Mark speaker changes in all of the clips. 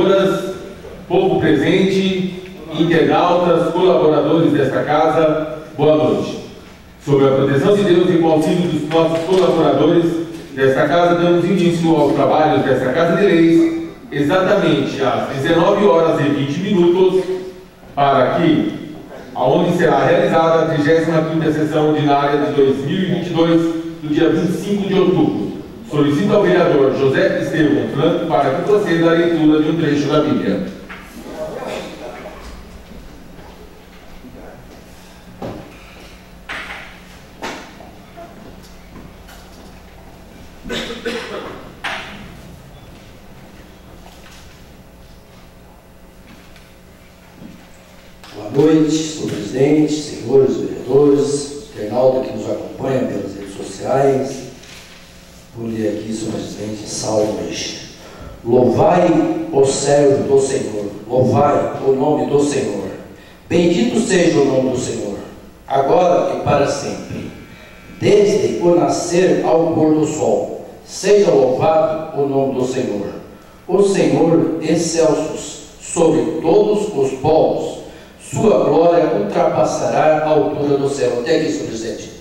Speaker 1: vereadoras, povo presente, internautas, colaboradores desta casa, boa noite. Sob a proteção de Deus e com o auxílio dos nossos colaboradores desta casa, damos início aos trabalhos desta Casa de Leis, exatamente às 19h20, para que, aonde será realizada a 35ª sessão ordinária de 2022, do dia 25 de outubro. Solicito ao vereador José Estevão Franco para que proceda a leitura de um trecho da Bíblia.
Speaker 2: Boa noite, senhor presidente, senhores vereadores, internauta que nos acompanha pelas redes sociais. Vou ler aqui, senhor presidente, Salmos. Louvai o servo do Senhor, louvai o nome do Senhor. Bendito seja o nome do Senhor, agora e para sempre. Desde o nascer ao pôr do sol, seja louvado o nome do Senhor. O Senhor excelsos sobre todos os povos, sua glória ultrapassará a altura do céu. Até aqui, senhor presidente.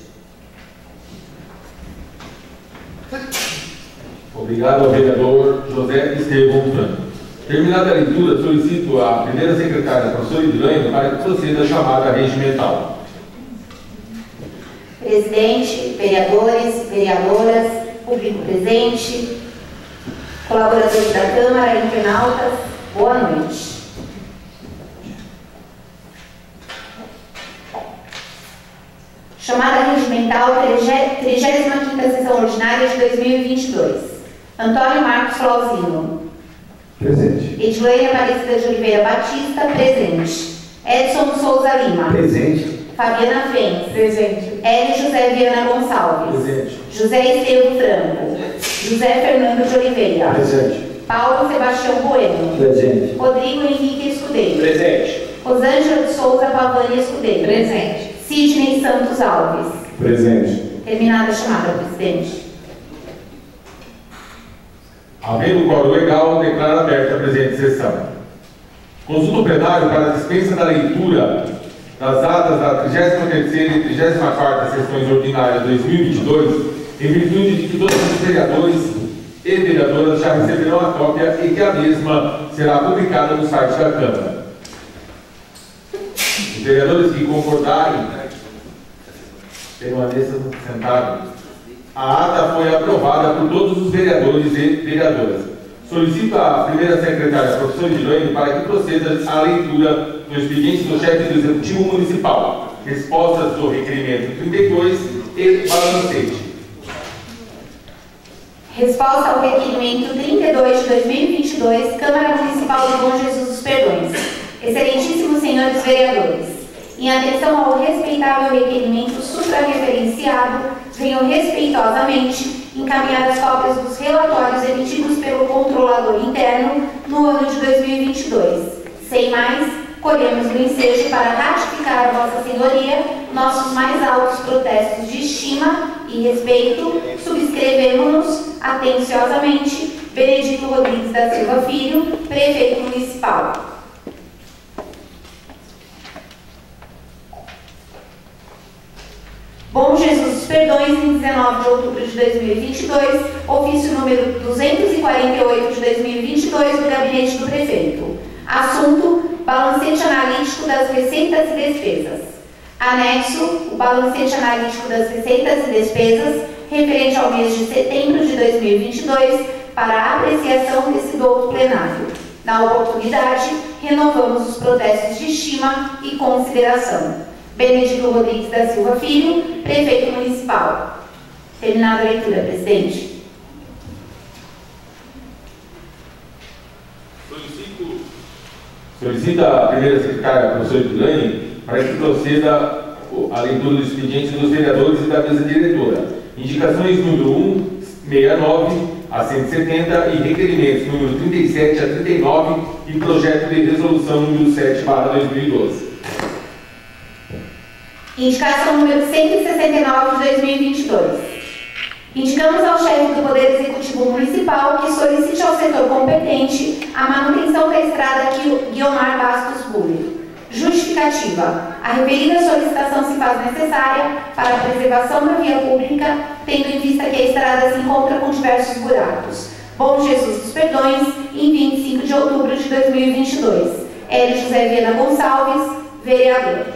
Speaker 1: Obrigado ao vereador José Estevão Franco. Terminada a leitura, solicito à primeira secretária, professora Edilane, para que proceda a chamada regimental.
Speaker 3: Presidente, vereadores, vereadoras, público presente, colaboradores da Câmara, internautas, boa noite. Chamada regimental, 35ª sessão ordinária de 2022. Antônio Marcos Flauzino.
Speaker 4: Presente.
Speaker 3: Edilene Aparecida de Oliveira Batista, presente. Edson Souza Lima.
Speaker 4: Presente.
Speaker 3: Fabiana Fens.
Speaker 5: Presente.
Speaker 3: L. José Viana Gonçalves.
Speaker 4: Presente.
Speaker 3: José Estevão Franco. José Fernando de Oliveira.
Speaker 4: Presente.
Speaker 3: Paulo Sebastião Bueno.
Speaker 4: Presente.
Speaker 3: Rodrigo Henrique Escudeiro.
Speaker 4: Presente.
Speaker 3: Rosângela de Souza Pavani Escudeiro.
Speaker 5: Presente.
Speaker 3: Sidney Santos Alves.
Speaker 4: Presente.
Speaker 3: Terminada a chamada, presidente.
Speaker 1: Havendo quórum legal, declaro aberta a presente sessão. Consulta o plenário para a dispensa da leitura das atas da 33ª e 34ª sessões ordinárias 2022, em virtude de que todos os vereadores e vereadoras já receberão a cópia e que a mesma será publicada no site da Câmara. Os vereadores que concordarem, permaneçam sentados. A ata foi aprovada por todos os vereadores e vereadoras. Solicito à primeira secretária, professora Edilane, para que proceda à leitura do expediente do chefe do Executivo Municipal, respostas do requerimento 32 e balancete.
Speaker 3: Resposta ao requerimento 32 de 2022, Câmara Municipal de Bom Jesus dos Perdões. Excelentíssimos senhores vereadores, em atenção ao respeitável requerimento suprarreferenciado, venho respeitosamente encaminhar as cópias dos relatórios emitidos pelo controlador interno no ano de 2022. Sem mais, colhemos o ensejo para ratificar a Vossa Senhoria nossos mais altos protestos de estima e respeito. Subscrevemos-nos atenciosamente Benedito Rodrigues da Silva Filho, Prefeito Municipal. Bom Jesus dos Perdões, em 19 de outubro de 2022, ofício número 248 de 2022 do Gabinete do Prefeito. Assunto: balancete analítico das receitas e despesas. Anexo: o balancete analítico das receitas e despesas referente ao mês de setembro de 2022 para apreciação desse douto plenário. Na oportunidade, renovamos os protestos de estima e consideração. Benedito Rodrigues da Silva Filho, Prefeito Municipal. Terminada a leitura, presidente.
Speaker 1: Solicita a primeira secretária, a professora Edilane, para que proceda a leitura do expediente dos vereadores e da mesa diretora. Indicações número 169 a 170 e requerimentos número 37 a 39 e projeto de resolução número 7/2012.
Speaker 3: Indicação número 169 de 2022. Indicamos ao chefe do Poder Executivo Municipal que solicite ao setor competente a manutenção da estrada Guiomar Bastos Buller. Justificativa. A referida solicitação se faz necessária para a preservação da via pública, tendo em vista que a estrada se encontra com diversos buracos. Bom Jesus dos Perdões, em 25 de outubro de 2022. Hélio José Viana Gonçalves, vereador.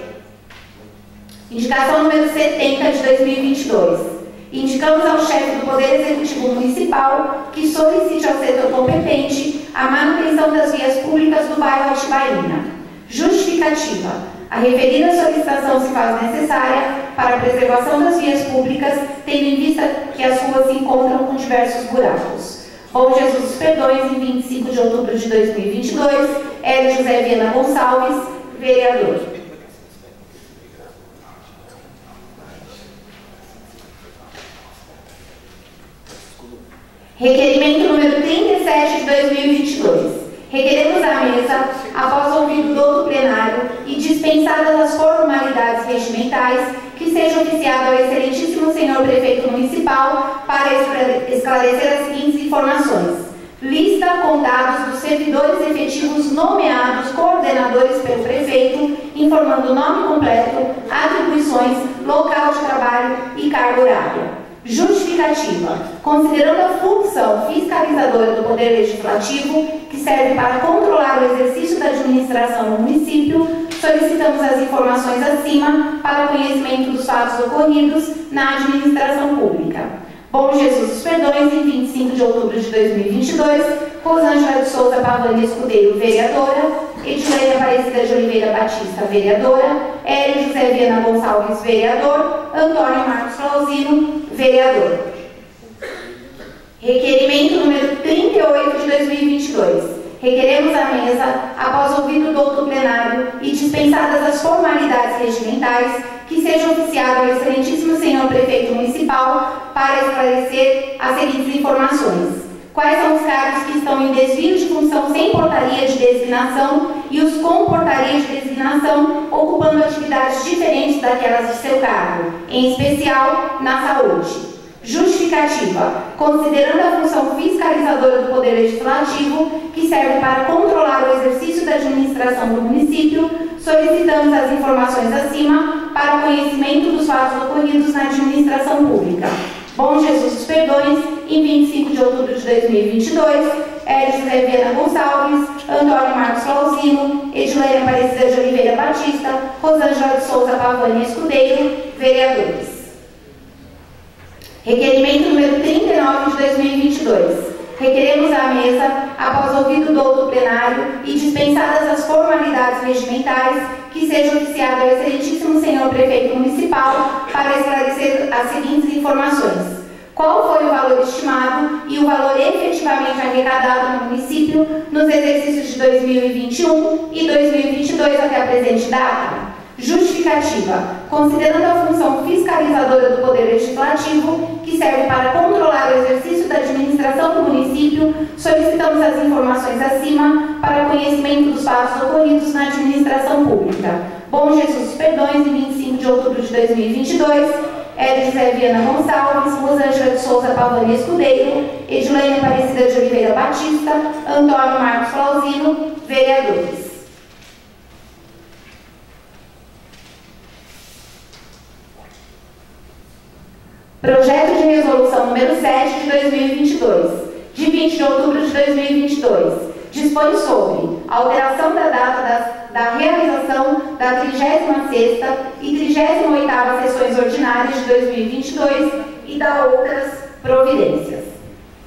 Speaker 3: Indicação número 70 de 2022. Indicamos ao chefe do Poder Executivo Municipal que solicite ao setor competente a manutenção das vias públicas do bairro Atibaína. Justificativa. A referida solicitação se faz necessária para a preservação das vias públicas, tendo em vista que as ruas se encontram com diversos buracos. Bom Jesus dos Perdões, em 25 de outubro de 2022, Hélio José Viana Gonçalves, vereador. Requerimento número 37 de 2022. Requeremos à mesa, após ouvido do plenário e dispensadas as formalidades regimentais, que seja oficiado ao excelentíssimo senhor prefeito municipal para esclarecer as seguintes informações. Lista com dados dos servidores efetivos nomeados coordenadores pelo prefeito, informando o nome completo, atribuições, local de trabalho e carga horária. Justificativa. Considerando a função fiscalizadora do Poder Legislativo, que serve para controlar o exercício da administração no município, solicitamos as informações acima para conhecimento dos fatos ocorridos na administração pública. Bom Jesus dos Perdões, em 25 de outubro de 2022, Rosângela de Souza Pavani Escudeiro, vereadora. Edileia Aparecida de Oliveira Batista, vereadora. Hélio José Viana Gonçalves, vereador. Antônio Marcos Flauzino, vereador. Requerimento número 38 de 2022. Requeremos à mesa, após ouvido do doutor plenário e dispensadas as formalidades regimentais, que seja oficiado ao excelentíssimo senhor prefeito municipal para esclarecer as seguintes informações. Quais são os cargos que estão em desvio de função sem portaria de designação e os com portaria de designação ocupando atividades diferentes daquelas de seu cargo, em especial na saúde. Justificativa. Considerando a função fiscalizadora do Poder Legislativo, que serve para controlar o exercício da administração do município, solicitamos as informações acima para conhecimento dos fatos ocorridos na administração pública. Bom Jesus dos Perdões, em 25 de outubro de 2022, Hélio José Viana Gonçalves, Antônio Marcos Flauzino, Edileia Aparecida de Oliveira Batista, Rosângela de Souza Pavani Escudeiro, vereadores. Requerimento número 39 de 2022. Requeremos à mesa, após ouvido do doutor plenário e dispensadas as formalidades regimentais, que seja oficiado ao excelentíssimo senhor prefeito municipal para esclarecer as seguintes informações. Qual foi o valor estimado e o valor efetivamente arrecadado no município nos exercícios de 2021 e 2022 até a presente data? Justificativa. Considerando a função fiscalizadora do Poder Legislativo, que serve para controlar o exercício da administração do município, solicitamos as informações acima para conhecimento dos fatos ocorridos na administração pública. Bom Jesus dos Perdões, em 25 de outubro de 2022, Hélio José Viana Gonçalves, Rosângela de Souza Pavani Escudeiro, Edileia Aparecida de Oliveira Batista, Antônio Marcos Flauzino, vereadores. Projeto de Resolução número 7 de 2022, de 20 de outubro de 2022, dispõe sobre alteração da data da realização da 36ª e 38ª sessões ordinárias de 2022 e da outras providências.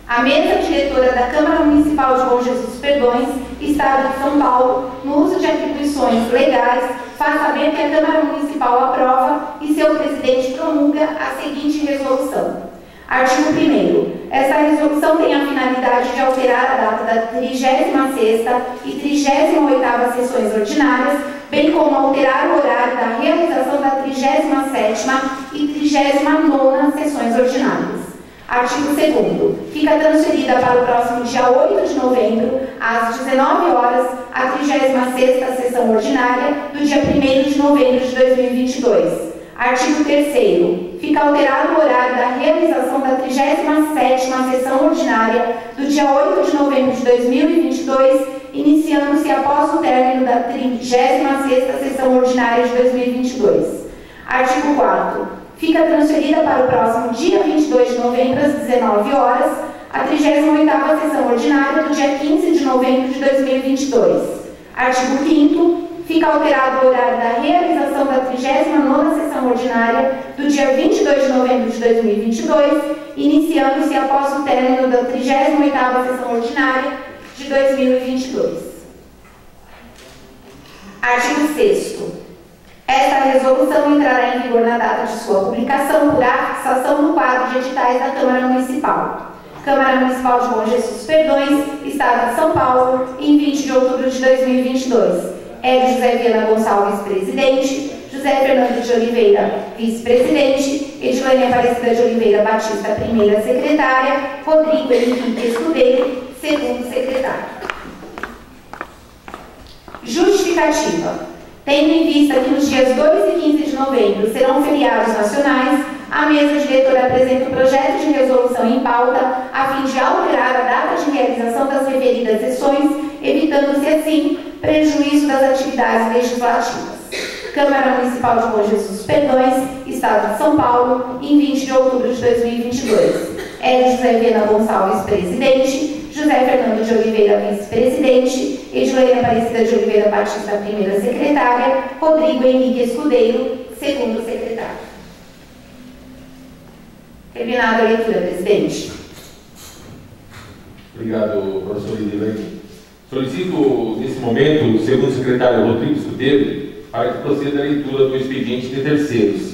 Speaker 3: A mesa diretora da Câmara Municipal de Bom Jesus dos Perdões, Estado de São Paulo, no uso de atribuições legais, faz saber que a Câmara Municipal aprova e seu presidente promulga a seguinte resolução. Artigo 1º. Esta resolução tem a finalidade de alterar a data da 36ª e 38ª sessões ordinárias, bem como alterar o horário da realização da 37ª e 39ª sessões ordinárias. Artigo 2º. Fica transferida para o próximo dia 8 de novembro, às 19 horas, a 36ª sessão ordinária do dia 1º de novembro de 2022. Artigo 3º. Fica alterado o horário da realização da 37ª sessão ordinária do dia 8 de novembro de 2022 iniciando-se após o término da 36ª sessão ordinária de 2022. Artigo 4º. Fica transferida para o próximo dia 22 de novembro, às 19 horas, a 38ª sessão ordinária do dia 15 de novembro de 2022. Artigo 5º. Fica alterado o horário da realização da 39ª sessão ordinária do dia 22 de novembro de 2022, iniciando-se após o término da 38ª sessão ordinária de 2022. Artigo 6º. Esta resolução entrará em vigor na data de sua publicação por afixação no quadro de editais da Câmara Municipal. Câmara Municipal de Bom Jesus Perdões, Estado de São Paulo, em 20 de outubro de 2022. Hélio José Viana Gonçalves, presidente. José Fernando de Oliveira, vice-presidente. Edilene Aparecida de Oliveira Batista, primeira secretária. Rodrigo Henrique Escudeiro, segundo secretário. Justificativa. Tendo em vista que nos dias 2 e 15 de novembro serão feriados nacionais, a mesa diretora apresenta o projeto de resolução em pauta a fim de alterar a data de realização das referidas sessões, evitando-se assim prejuízo das atividades legislativas. Câmara Municipal de Bom Jesus Perdões, Estado de São Paulo, em 20 de outubro de 2022. Hélio José Viana Gonçalves, presidente. José Fernando de Oliveira, vice-presidente. Edilene Aparecida de Oliveira Batista, primeira secretária. Rodrigo Henrique Escudeiro, segundo secretário. Terminada a leitura, presidente.
Speaker 1: Obrigado, professor Edilene. Solicito, nesse momento, o segundo secretário Rodrigo Escudeiro para que proceda a leitura do expediente de terceiros.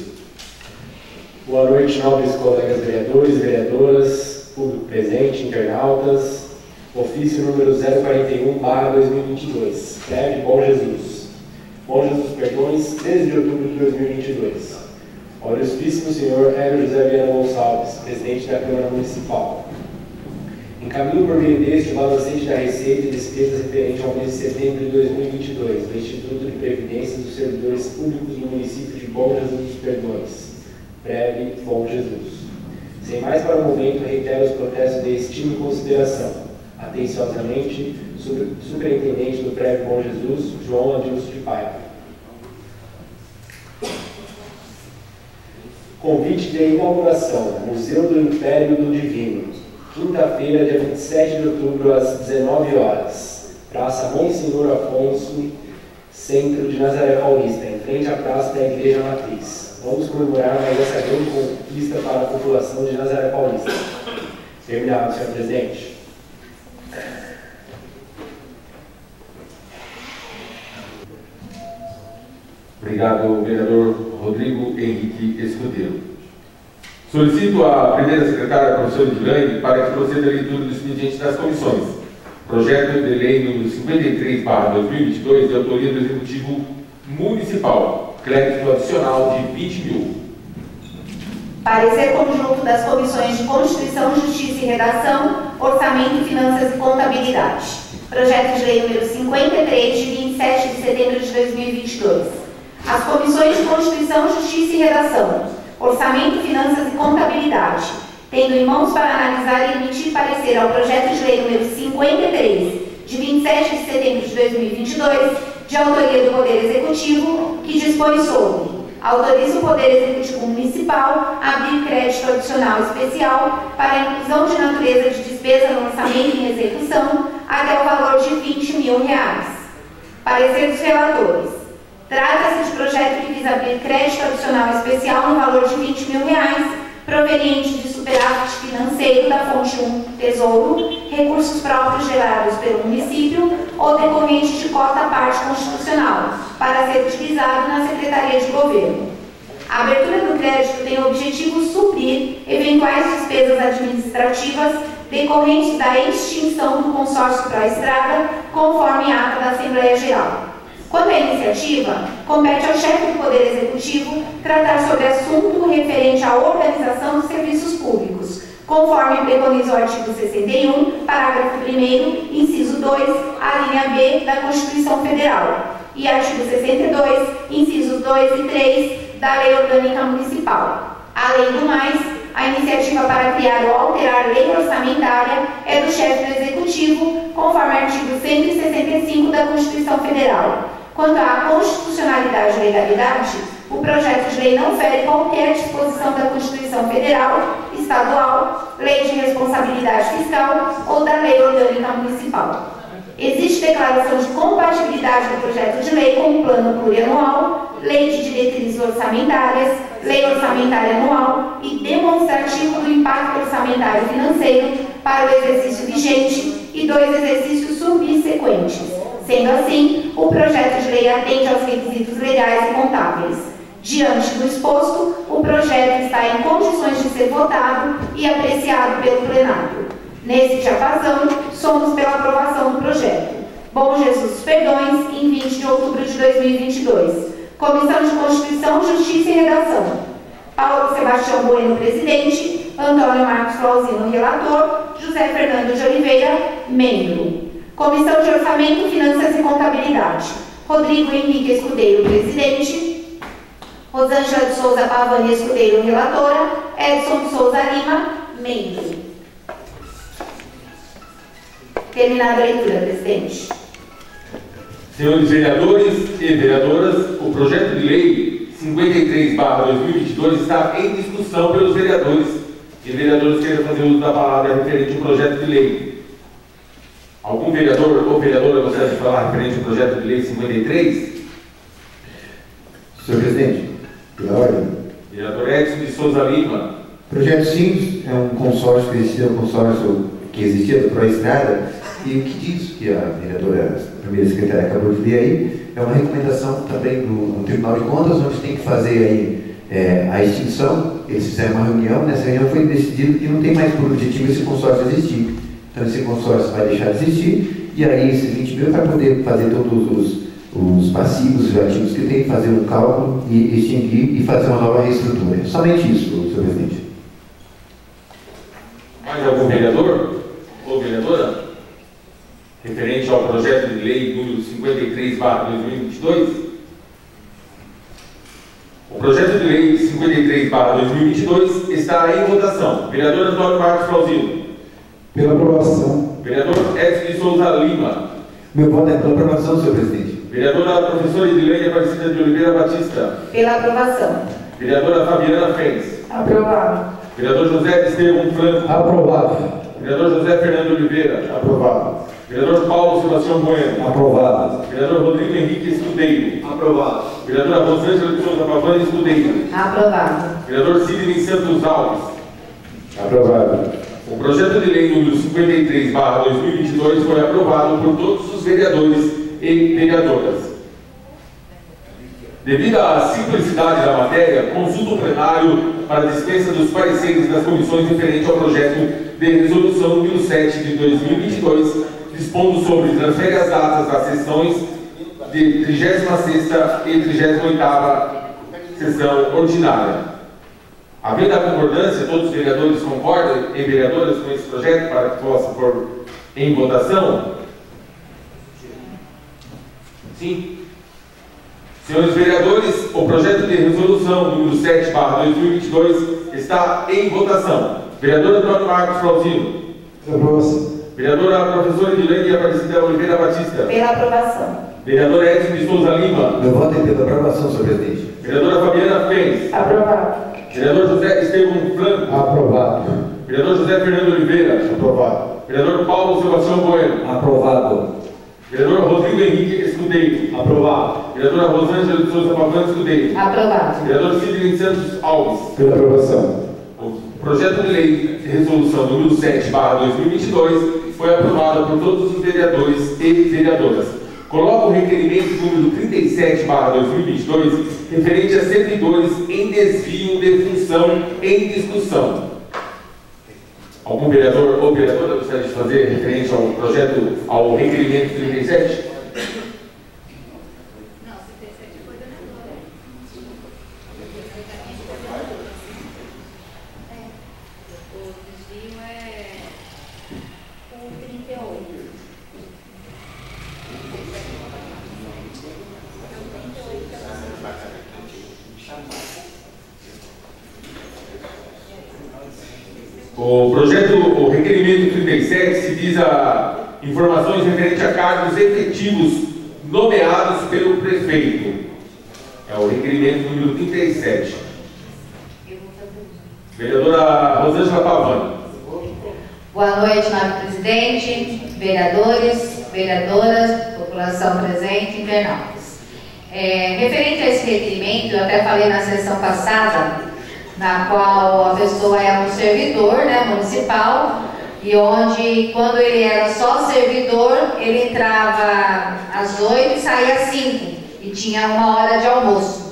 Speaker 5: Boa noite, nobres colegas vereadores e vereadoras, público presente, internautas. Ofício número 041/2022, PREV Bom Jesus. Bom Jesus Perdões, 13 de outubro de 2022. Ao ilustríssimo senhor Hélio José Viana Gonçalves, presidente da Câmara Municipal. Encaminho por meio deste o balancete da receita e despesas referente ao mês de setembro de 2022 do Instituto de Previdência dos Servidores Públicos do município de Bom Jesus dos Perdões, PREV Bom Jesus. Sem mais para o momento, reitero os protestos de estima e consideração. Atenciosamente, Superintendente do PREV Bom Jesus, João Adilson de Paiva. Convite de inauguração, Museu do Império do Divino. Quinta-feira, dia 27 de outubro, às 19 horas. Praça Monsenhor Afonso, centro de Nazaré Paulista, em frente à praça da Igreja Matriz. Vamos comemorar mais essa grande conquista para a população de Nazaré Paulista. Terminado, senhor presidente.
Speaker 1: Obrigado, vereador Rodrigo Henrique Escudeiro. Solicito à primeira secretária, a professora Edilene, para que proceda a leitura do expediente das comissões. Projeto de lei número 53/2022, de autoria do Executivo Municipal. Crédito adicional de 20 mil.
Speaker 3: Parecer conjunto das comissões de Constituição, Justiça e Redação, Orçamento, Finanças e Contabilidade. Projeto de lei número 53, de 27 de setembro de 2022. As comissões de Constituição, Justiça e Redação, Orçamento, Finanças e Contabilidade, tendo em mãos para analisar e emitir parecer ao projeto de lei número 53, de 27 de setembro de 2022, de autoria do Poder Executivo, que dispõe sobre: autoriza o Poder Executivo Municipal a abrir crédito adicional especial para a inclusão de natureza de despesa no orçamento em execução até o valor de R$20 mil. Parecer dos relatores. Trata-se de projeto que visa abrir crédito adicional especial no valor de R$20 mil, proveniente de superávit financeiro da fonte 1, Tesouro, recursos próprios gerados pelo município ou decorrente de cota parte constitucional, para ser utilizado na Secretaria de Governo. A abertura do crédito tem o objetivo de suprir eventuais despesas administrativas decorrentes da extinção do consórcio para a estrada, conforme a ata da Assembleia Geral. Quanto à iniciativa, compete ao chefe do Poder Executivo tratar sobre assunto referente à organização dos serviços públicos, conforme preconiza o artigo 61, parágrafo 1º, inciso 2, a linha B da Constituição Federal, e artigo 62, incisos 2 e 3 da Lei Orgânica Municipal. Além do mais, a iniciativa para criar ou alterar lei orçamentária é do chefe do Executivo, conforme artigo 165 da Constituição Federal. Quanto à constitucionalidade e legalidade, o projeto de lei não fere qualquer disposição da Constituição Federal, Estadual, Lei de Responsabilidade Fiscal ou da Lei Orgânica Municipal. Existe declaração de compatibilidade do projeto de lei com o Plano Plurianual, Lei de Diretrizes Orçamentárias, Lei Orçamentária Anual e demonstrativo do impacto orçamentário financeiro para o exercício vigente e 2 exercícios subsequentes. Sendo assim, o projeto de lei atende aos requisitos legais e contábeis. Diante do exposto, o projeto está em condições de ser votado e apreciado pelo plenário. Nesse diapasão, somos pela aprovação do projeto. Bom Jesus dos Perdões, em 20 de outubro de 2022. Comissão de Constituição, Justiça e Redação. Paulo Sebastião Bueno, presidente. Antônio Marcos Flauzino, relator. José Fernando de Oliveira, membro. Comissão de Orçamento, Finanças e Contabilidade. Rodrigo Henrique Escudeiro, presidente. Rosângela de Souza Pavani Escudeiro, relatora. Edson de Souza Lima, membro. Terminada a leitura, presidente.
Speaker 1: Senhores vereadores e vereadoras, o projeto de lei 53/2022 está em discussão pelos vereadores e vereadores queiram fazer uso da palavra referente ao projeto de lei. Algum vereador ou vereadora gostaria de falar referente ao projeto de lei 53?
Speaker 4: Senhor presidente, pela ordem.
Speaker 1: Vereador Edson de Souza Lima.
Speaker 4: O projeto simples é um consórcio que existia, do Proestrada, e o que diz que a vereadora, a primeira secretária acabou de ler aí, é uma recomendação também do Tribunal de Contas, onde tem que fazer aí a extinção. Eles fizeram uma reunião, nessa reunião foi decidido que não tem mais por objetivo esse consórcio existir. Então esse consórcio vai deixar de existir, e aí esses 20 mil vai poder fazer todos os passivos e ativos que tem, fazer um cálculo e extinguir e fazer uma nova reestrutura. Somente isso, senhor presidente.
Speaker 1: Mais algum vereador ou vereadora? Referente ao projeto de lei número 53/2022. O projeto de lei 53/2022 está em votação. Vereador Antônio Marcos Flauzino.
Speaker 4: Pela aprovação.
Speaker 1: Vereador Edson de Souza Lima.
Speaker 4: Meu voto é pela aprovação, senhor presidente.
Speaker 1: Vereadora professora Edilene Aparecida de Oliveira Batista.
Speaker 3: Pela aprovação.
Speaker 1: Vereadora Fabiana Fens.
Speaker 3: Aprovado.
Speaker 1: Vereador José Estevam Franco.
Speaker 4: Aprovado.
Speaker 1: Vereador José Fernando Oliveira.
Speaker 4: Aprovado.
Speaker 1: Vereador Paulo Sebastião Bueno.
Speaker 4: Aprovado.
Speaker 1: Vereador Rodrigo Henrique Escudeiro.
Speaker 5: Aprovado.
Speaker 1: Vereadora Rosângela de Souza Pavani Escudeiro.
Speaker 3: Aprovado.
Speaker 1: Vereador Sidney Santos Alves.
Speaker 4: Aprovado.
Speaker 1: O projeto de lei número 53/2022 foi aprovado por todos os vereadores e vereadoras. Devido à simplicidade da matéria, consulto o plenário para a dispensa dos pareceres das comissões referente ao projeto de resolução número 7 de 2022, dispondo sobre transfere as datas das sessões de 36ª e 38ª sessão ordinária. Havendo a concordância, todos os vereadores concordam e vereadoras com esse projeto para que possa pôr em votação? Sim. Senhores vereadores, o projeto de resolução número 7/2022 está em votação. Vereador Antônio Marcos Flauzino.
Speaker 4: Pela aprovação.
Speaker 1: Vereadora professora Edilene Aparecida Oliveira Batista.
Speaker 3: Pela aprovação.
Speaker 1: Vereador Edson de Souza Lima.
Speaker 4: Meu voto é pela aprovação, senhor presidente.
Speaker 1: Vereadora Fabiana Fens.
Speaker 3: Aprovado.
Speaker 1: Vereador José Estevam Franco.
Speaker 4: Aprovado.
Speaker 1: Vereador José Fernando Oliveira.
Speaker 4: Aprovado.
Speaker 1: Vereador Paulo Sebastião Bueno.
Speaker 4: Aprovado.
Speaker 1: Vereador Rodrigo Henrique Escudeiro.
Speaker 5: Aprovado.
Speaker 1: Vereadora Rosângela de Souza Pavani Escudeiro.
Speaker 3: Aprovado.
Speaker 1: Vereador Sidney Santos Alves.
Speaker 4: Pela aprovação.
Speaker 1: O projeto de lei de resolução número 7/2022 foi aprovado por todos os vereadores e vereadoras. Coloco o requerimento número 37/2022 referente a servidores em desvio de função em discussão. Algum vereador ou vereadora gostaria de fazer referente ao projeto, ao requerimento 37? O requerimento 37 se diz a informações referentes a cargos efetivos nomeados pelo prefeito. É o requerimento número 37. Vereadora Rosângela Pavani.
Speaker 6: Boa noite, nobre presidente, vereadores, vereadoras, população presente, internautas. Referente a esse requerimento, eu até falei na sessão passada, na qual a pessoa era um servidor, né, municipal, e onde, quando ele era só servidor, ele entrava às 8 e saía às 5, e tinha 1 hora de almoço.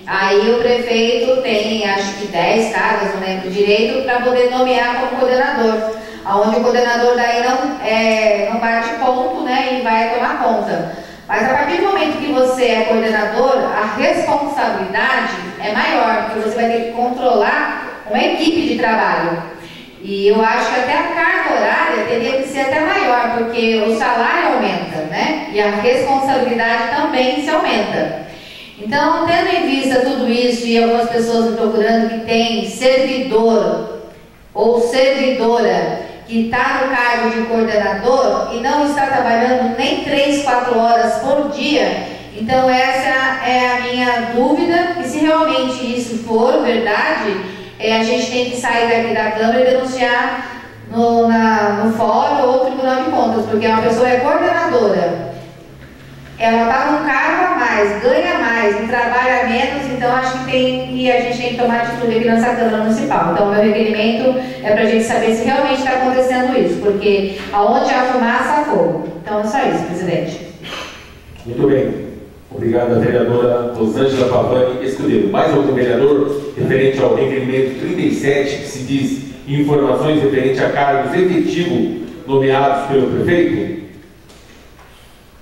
Speaker 6: Aí o prefeito tem, acho que 10 cargos, não lembro direito, para poder nomear como coordenador, onde o coordenador daí não bate ponto, né, e vai tomar conta. Mas a partir do momento que você é coordenador, a responsabilidade é maior, porque você vai ter que controlar uma equipe de trabalho. E eu acho que até a carga horária teria que ser até maior, porque o salário aumenta, né? E a responsabilidade também se aumenta. Então, tendo em vista tudo isso e algumas pessoas me procurando que tem servidor ou servidora que está no cargo de coordenador e não está trabalhando nem 3, 4 horas por dia, então essa é a minha dúvida, e se realmente isso for verdade, a gente tem que sair daqui da Câmara e denunciar no fórum ou Tribunal de Contas, porque uma pessoa é coordenadora, ela está num cargo a mais, ganha mais e trabalha menos, então acho que a gente tem que tomar atitude aqui nessa Câmara Municipal. Então, meu requerimento é para a gente saber se realmente está acontecendo isso, porque aonde há fumaça, há fogo. Então, é só isso, presidente.
Speaker 1: Muito bem. Obrigado, vereadora Rosângela Pavani Escudeiro. Mais algum vereador referente ao requerimento 37, que se diz informações referentes a cargos efetivos nomeados pelo prefeito?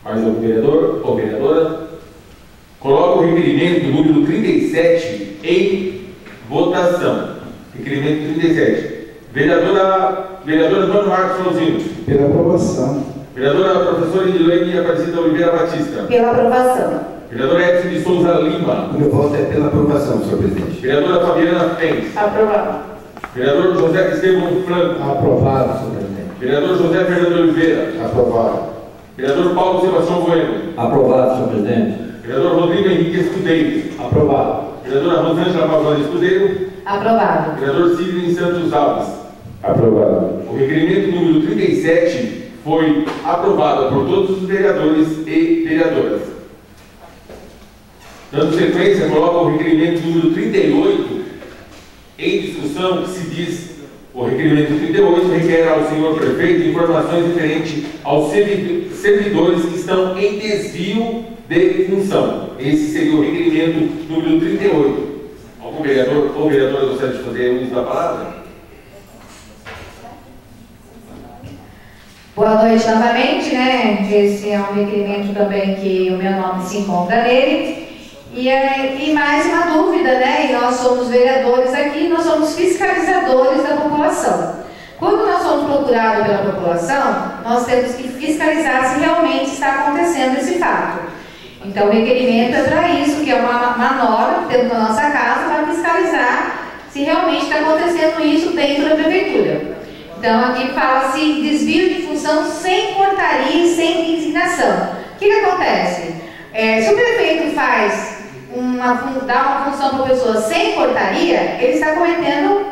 Speaker 1: Mais algum vereador ou vereadora? Coloca o requerimento número 37 em votação. Requerimento 37. Vereadora Antônio Marcos Fronzino.
Speaker 7: Pela aprovação.
Speaker 1: Vereadora professora Edilene Aparecida Oliveira Batista.
Speaker 3: Pela aprovação.
Speaker 1: Vereadora Edson de Souza Lima.
Speaker 4: Meu voto é pela aprovação, senhor presidente.
Speaker 1: Vereadora Fabiana Fens.
Speaker 3: Aprovado.
Speaker 1: Vereador José Estevam Franco.
Speaker 7: Aprovado, senhor presidente.
Speaker 1: Vereador José Fernando Oliveira.
Speaker 7: Aprovado.
Speaker 1: Vereador Paulo Sebastião Bueno.
Speaker 7: Aprovado, senhor presidente.
Speaker 1: Vereador Rodrigo Henrique Escudeiro.
Speaker 7: Aprovado.
Speaker 1: Vereadora Rosângela Pavani Escudeiro.
Speaker 3: Aprovado.
Speaker 1: Vereador Sidney Santos Alves.
Speaker 7: Aprovado.
Speaker 1: O requerimento número 37 foi aprovado por todos os vereadores e vereadoras. Dando sequência, coloca o requerimento número 38 em discussão, que se diz: o requerimento 38 requer ao senhor prefeito informações referentes aos servidores que estão em desvio de função. Esse seria o requerimento número 38. Algum vereador ou vereadora gostaria de fazer uso da palavra?
Speaker 6: Boa noite novamente, né? Esse é um requerimento também que o meu nome se encontra nele. E mais uma dúvida, né? E nós somos vereadores aqui, nós somos fiscalizadores da população. Quando nós somos procurados pela população, nós temos que fiscalizar se realmente está acontecendo esse fato. Então, o requerimento é para isso, que é uma norma que temos na nossa casa para fiscalizar se realmente está acontecendo isso dentro da prefeitura. Então, aqui fala-se desvio de função sem portaria e sem designação. O que acontece? Se o prefeito dá uma função para a pessoa sem portaria, ele está cometendo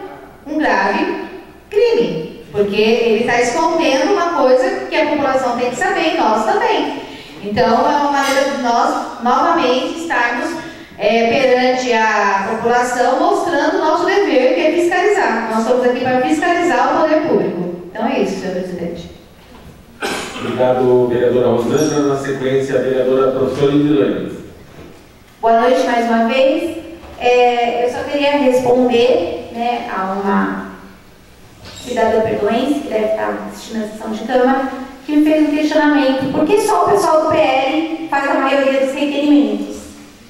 Speaker 6: um grave crime, porque ele está escondendo uma coisa que a população tem que saber e nós também. Então, é uma maneira de nós novamente estarmos perante a população mostrando o nosso dever, que é fiscalizar. Nós estamos aqui para fiscalizar o poder público. Então é isso, senhor presidente.
Speaker 1: Obrigado, vereadora Rosângela. Na sequência, a vereadora professora Edilene.
Speaker 3: Boa noite mais uma vez. Eu só queria responder, né, a uma cidadã perdoense que deve estar assistindo a sessão de Câmara, que me fez um questionamento: por que só o pessoal do PL faz a maioria dos requerimentos?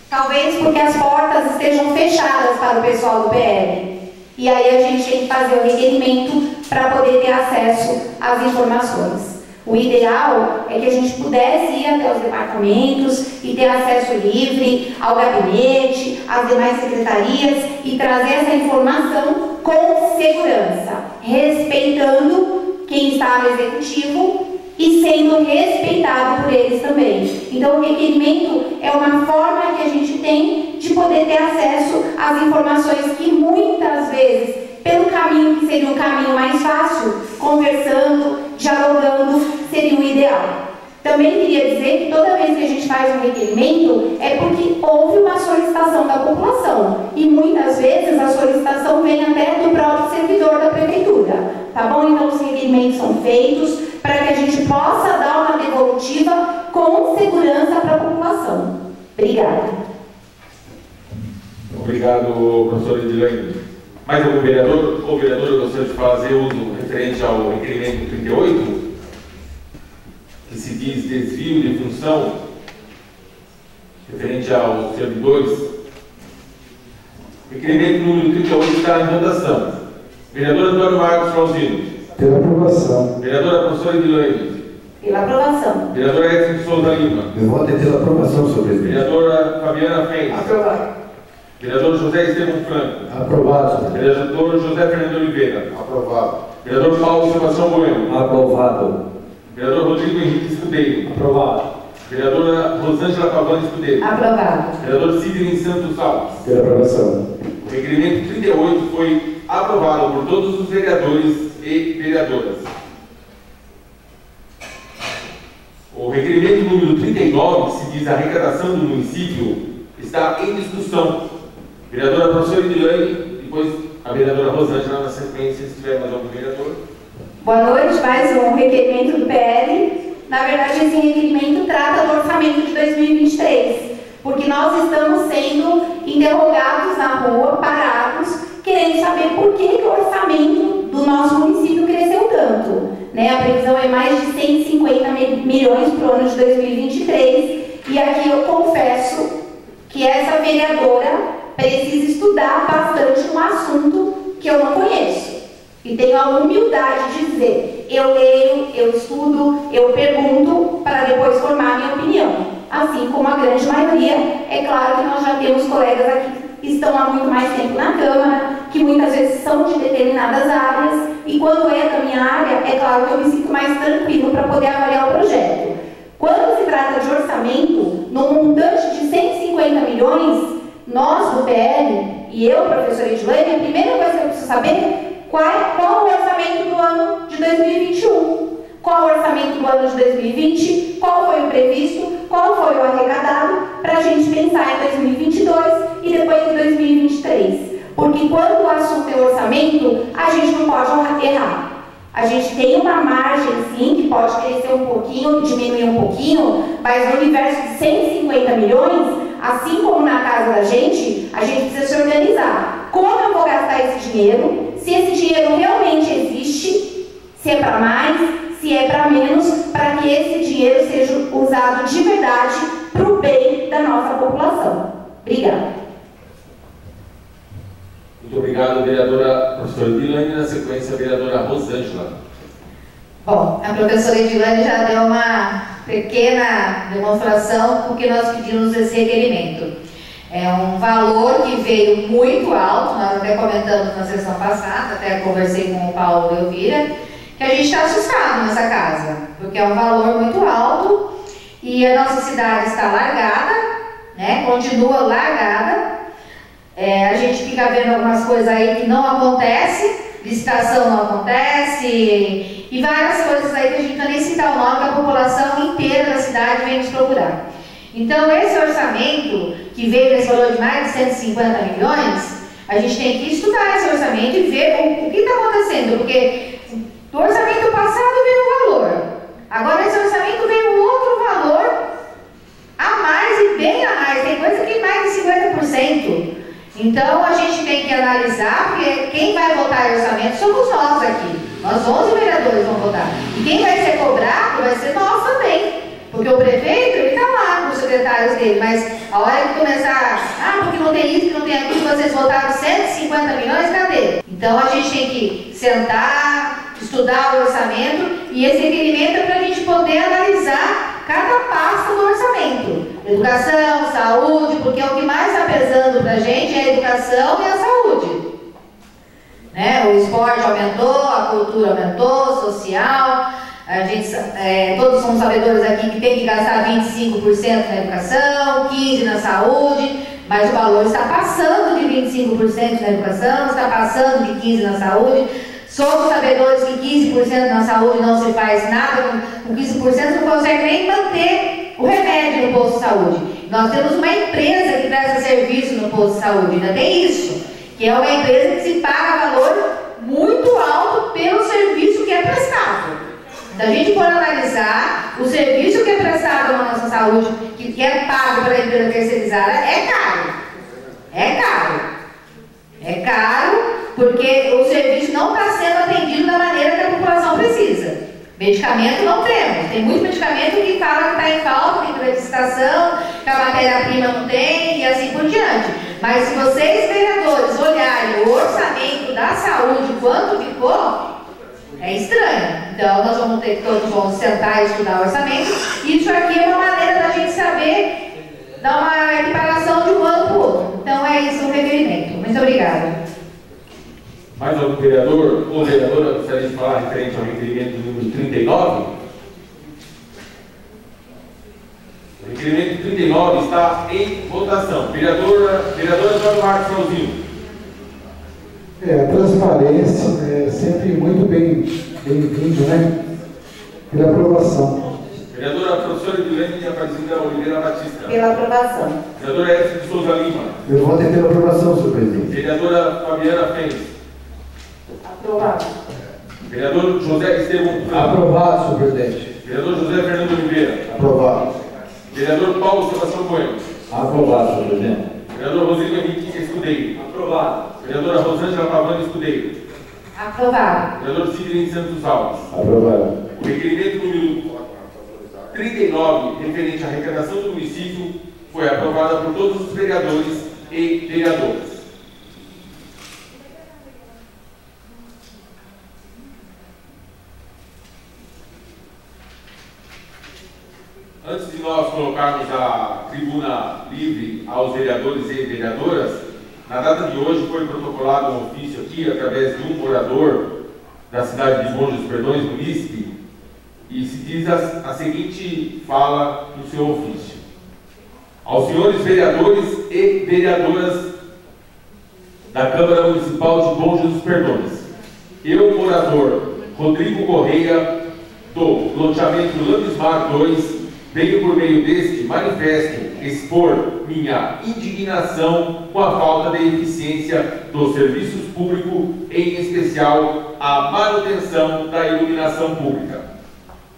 Speaker 3: Talvez porque as portas estejam fechadas para o pessoal do PL. E aí a gente tem que fazer o requerimento para poder ter acesso às informações. O ideal é que a gente pudesse ir até os departamentos e ter acesso livre ao gabinete, às demais secretarias e trazer essa informação com segurança, respeitando quem está no executivo e sendo respeitado por eles também. Então, o requerimento é uma forma que a gente tem de poder ter acesso às informações que muitas vezes, pelo caminho que seria um caminho mais fácil, conversando, dialogando, seria o ideal. Também queria dizer que toda vez que a gente faz um requerimento é porque houve uma solicitação da população e muitas vezes a solicitação vem até do próprio servidor da prefeitura, tá bom? Então os requerimentos são feitos para que a gente possa dar uma devolutiva com segurança para a população. Obrigada.
Speaker 1: Obrigado, professor Edilene. Mais algum vereador ou vereadora gostaria de fazer uso referente ao requerimento 38? Que se diz desvio de função referente aos servidores. O requerimento número 38 está em votação. Vereador Antônio Marcos Flauzino.
Speaker 7: Pela aprovação.
Speaker 1: Vereadora professora Edilene.
Speaker 3: Pela aprovação.
Speaker 1: Vereadora Edson Souza Lima.
Speaker 4: Eu voto pela aprovação, senhor presidente.
Speaker 1: Vereadora Fabiana Fentes.
Speaker 2: Aprovado.
Speaker 1: Vereador José Estevam Franco.
Speaker 7: Aprovado, senhor presidente.
Speaker 1: Vereador José Fernando Oliveira.
Speaker 2: Aprovado.
Speaker 1: Vereador Paulo Sebastião Bueno.
Speaker 7: Aprovado.
Speaker 1: Vereador Rodrigo Henrique Escudeiro.
Speaker 7: Aprovado.
Speaker 1: Vereadora Rosângela Pavani Escudeiro.
Speaker 3: Aprovado.
Speaker 1: Vereador Sidney Santos Alves.
Speaker 7: Pela aprovação.
Speaker 1: O requerimento 38 foi aprovado por todos os vereadores e vereadoras. O requerimento número 39, que se diz a arrecadação do município, está em discussão. Vereadora professora Edilene, depois a vereadora Rosângela na sequência, se tiver mais algum vereador.
Speaker 3: Boa noite, mais um requerimento do PL. Na verdade, esse requerimento trata do orçamento de 2023, porque nós estamos sendo interrogados na rua, parados, querendo saber por que o orçamento do nosso município cresceu tanto. Né? A previsão é mais de 150 milhões para o ano de 2023, e aqui eu confesso que essa vereadora precisa estudar bastante um assunto que eu não conheço. E tenho a humildade de dizer, eu leio, eu estudo, eu pergunto para depois formar minha opinião. Assim como a grande maioria, é claro que nós já temos colegas aqui que estão há muito mais tempo na Câmara, que muitas vezes são de determinadas áreas, e quando é da minha área, é claro que eu me sinto mais tranquilo para poder avaliar o projeto. Quando se trata de orçamento, no montante de 150 milhões, nós do PL, e eu, professora Edilene, a primeira coisa que eu preciso saber é qual o orçamento do ano de 2021, qual o orçamento do ano de 2020, qual foi o previsto, qual foi o arrecadado, para a gente pensar em 2022 e depois em 2023. Porque quando o assunto é orçamento, a gente não pode errar. A gente tem uma margem, sim, que pode crescer um pouquinho, diminuir um pouquinho, mas no universo de 150 milhões, assim como na casa da gente, a gente precisa se organizar. Como eu vou gastar esse dinheiro? Se esse dinheiro realmente existe, se é para mais, se é para menos, para que esse dinheiro seja usado de verdade para o bem da nossa população. Obrigada.
Speaker 1: Muito obrigado, vereadora professora Edilene. Na sequência, a vereadora Rosângela.
Speaker 6: Bom, a professora Edilene já deu uma pequena demonstração do que nós pedimos nesse requerimento. É um valor que veio muito alto, nós até comentamos na sessão passada, até conversei com o Paulo e Elvira, que a gente está assustado nessa casa, porque é um valor muito alto e a nossa cidade está largada, né? Continua largada. A gente fica vendo algumas coisas aí que não acontece, licitação não acontece e várias coisas aí que a gente não nem citar o nome, que a população inteira da cidade vem nos procurar. Então, esse orçamento, que veio nesse valor de mais de 150 milhões, a gente tem que estudar esse orçamento e ver o que está acontecendo, porque do orçamento passado veio um valor, agora esse orçamento veio um outro valor a mais e bem a mais, tem coisa que mais de 50%. Então, a gente tem que analisar, porque quem vai votar em orçamento somos nós aqui. Nós 11 vereadores vão votar. E quem vai ser cobrado vai ser nós também. Porque o prefeito, ele está lá com os secretários dele, mas a hora que começar, porque não tem isso, que não tem aquilo, vocês votaram 150 milhões, cadê? Então, a gente tem que sentar, estudar o orçamento, e esse requerimento é para a gente poder analisar cada pasta do orçamento. Educação, saúde, porque o que mais está pesando para a gente é a educação e a saúde. Né? O esporte aumentou, a cultura aumentou, social, Todos somos sabedores aqui que tem que gastar 25% na educação, 15% na saúde, mas o valor está passando de 25% na educação, está passando de 15% na saúde. Somos sabedores que 15% na saúde não se faz nada, com 15% não consegue nem manter o remédio no posto de saúde. Nós temos uma empresa que presta serviço no posto de saúde, ainda tem isso, que é uma empresa que se paga valor muito alto pelo serviço que é prestado. Se a gente for analisar, o serviço que é prestado na nossa saúde, que é pago pela empresa terceirizada, é caro. É caro. É caro porque o serviço não está sendo atendido da maneira que a população precisa. Medicamento não temos. Tem muito medicamento que fala que está em falta, tem licitação, que a matéria-prima não tem e assim por diante. Mas se vocês, vereadores, olharem o orçamento da saúde, quanto ficou, é estranho. Então, nós vamos ter que todos vamos sentar e estudar o orçamento. Isso aqui é uma maneira da gente saber dar uma equiparação de um ano para o outro. Então, é isso o requerimento. Muito obrigada.
Speaker 1: Mais algum vereador ou vereadora gostaria de falar referente ao requerimento número 39? O requerimento 39 está em votação. Vereadora Antônio Marcos Frauzinho.
Speaker 7: A transparência é sempre muito bem-vindo, né? Pela aprovação.
Speaker 1: Vereadora professora Edilene de Aparecida Oliveira Batista.
Speaker 3: Pela aprovação.
Speaker 1: Vereadora Edson de Souza Lima.
Speaker 4: Eu voto pela aprovação, senhor presidente.
Speaker 1: Vereadora Fabiana Fens.
Speaker 3: Aprovado.
Speaker 1: Vereador José Estevam.
Speaker 7: Aprovado, senhor presidente.
Speaker 1: Vereador José Fernando Oliveira.
Speaker 4: Aprovado.
Speaker 1: Vereador Paulo Sebastião Bueno.
Speaker 7: Aprovado, senhor presidente.
Speaker 1: Vereador Rodrigo Henrique Escudeiro. Aprovado. Vereadora Rosângela Pavani Escudeiro.
Speaker 3: Aprovado.
Speaker 1: Vereador Sidney Santos Alves.
Speaker 7: Aprovado.
Speaker 1: O requerimento número 39, referente à arrecadação do município, foi aprovado por todos os vereadores e vereadoras. Antes de nós colocarmos a tribuna livre aos vereadores e vereadoras, na data de hoje foi protocolado um ofício aqui, através de um morador da cidade de Bom Jesus Perdões, munícipe, e se diz a seguinte fala no seu ofício. Aos senhores vereadores e vereadoras da Câmara Municipal de Bom Jesus Perdões, eu, morador Rodrigo Correia, do loteamento Lambismar 2, venho por meio deste manifesto expor minha indignação com a falta de eficiência dos serviços públicos, em especial a manutenção da iluminação pública.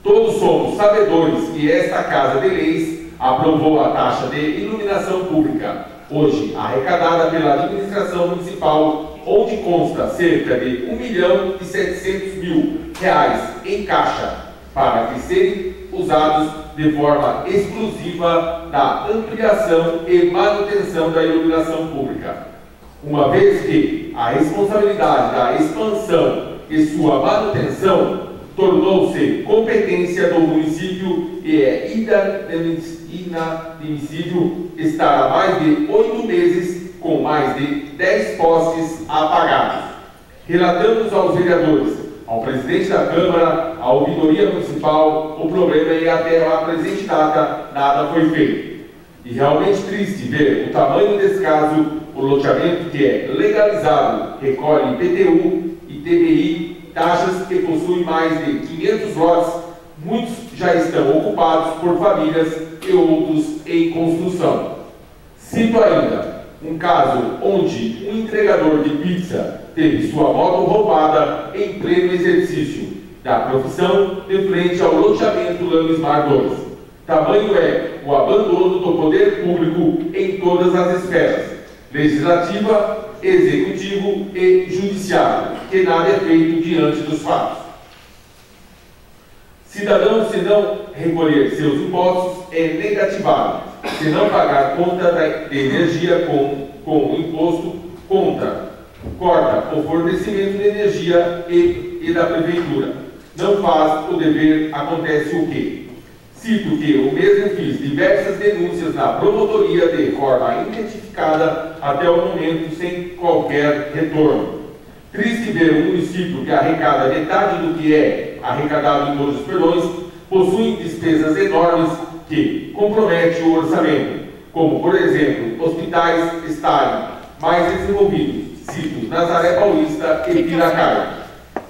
Speaker 1: Todos somos sabedores que esta Casa de Leis aprovou a taxa de iluminação pública, hoje arrecadada pela administração municipal, onde consta cerca de R$1.700.000 em caixa, para que serem usados de forma exclusiva da ampliação e manutenção da iluminação pública. Uma vez que a responsabilidade da expansão e sua manutenção tornou-se competência do município e é inadmissível estar há mais de 8 meses com mais de 10 postes apagados. Relatamos aos vereadores, ao presidente da Câmara, à ouvidoria municipal, o problema e até a presente data nada foi feito. E realmente triste ver o tamanho desse caso, o loteamento que é legalizado, recolhe IPTU e TBI, taxas que possuem mais de 500 lotes, muitos já estão ocupados por famílias e outros em construção. Cito ainda um caso onde um entregador de pizza teve sua moto roubada em pleno exercício da profissão de frente ao loteamento Lambismar 2. Tamanho é o abandono do poder público em todas as esferas, legislativa, executivo e judiciário, que nada é feito diante dos fatos. Cidadão, se não recolher seus impostos, é negativado. Se não pagar conta de energia com o imposto, corta o fornecimento de energia e da prefeitura. Não faz o dever, acontece o quê? Cito que eu mesmo fiz diversas denúncias na promotoria de forma identificada até o momento sem qualquer retorno. Triste ver um município que arrecada metade do que é arrecadado em todos os perdões, possuem despesas enormes que comprometem o orçamento, como, por exemplo, hospitais estarem mais desenvolvidos, citos Nazaré Paulista e Piracaia.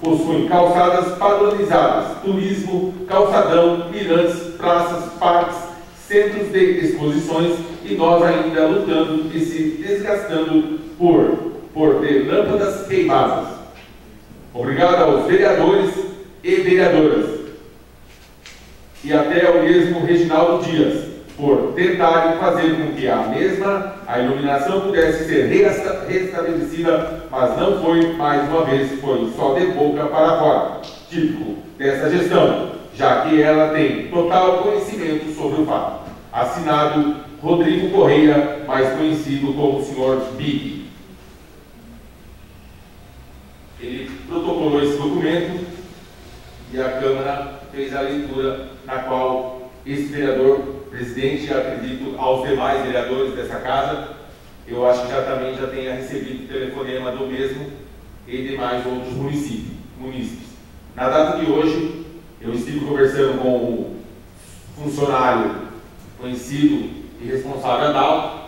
Speaker 1: Possuem calçadas padronizadas, turismo, calçadão, mirantes, praças, parques, centros de exposições, e nós ainda lutando e se desgastando por ter lâmpadas queimadas. Obrigado aos vereadores e vereadoras, e até o mesmo Reginaldo Dias, por tentarem fazer com que a iluminação pudesse ser restabelecida, mas não foi, mais uma vez, foi só de boca para fora, típico dessa gestão, já que ela tem total conhecimento sobre o fato. Assinado Rodrigo Correia, mais conhecido como Sr. Big. Ele protocolou esse documento e a Câmara fez a leitura, na qual esse vereador, presidente, acredito aos demais vereadores dessa casa, eu acho que também já tenha recebido o telefonema do mesmo e demais outros munícipes. Na data de hoje, eu estive conversando com um funcionário conhecido e responsável Adalto,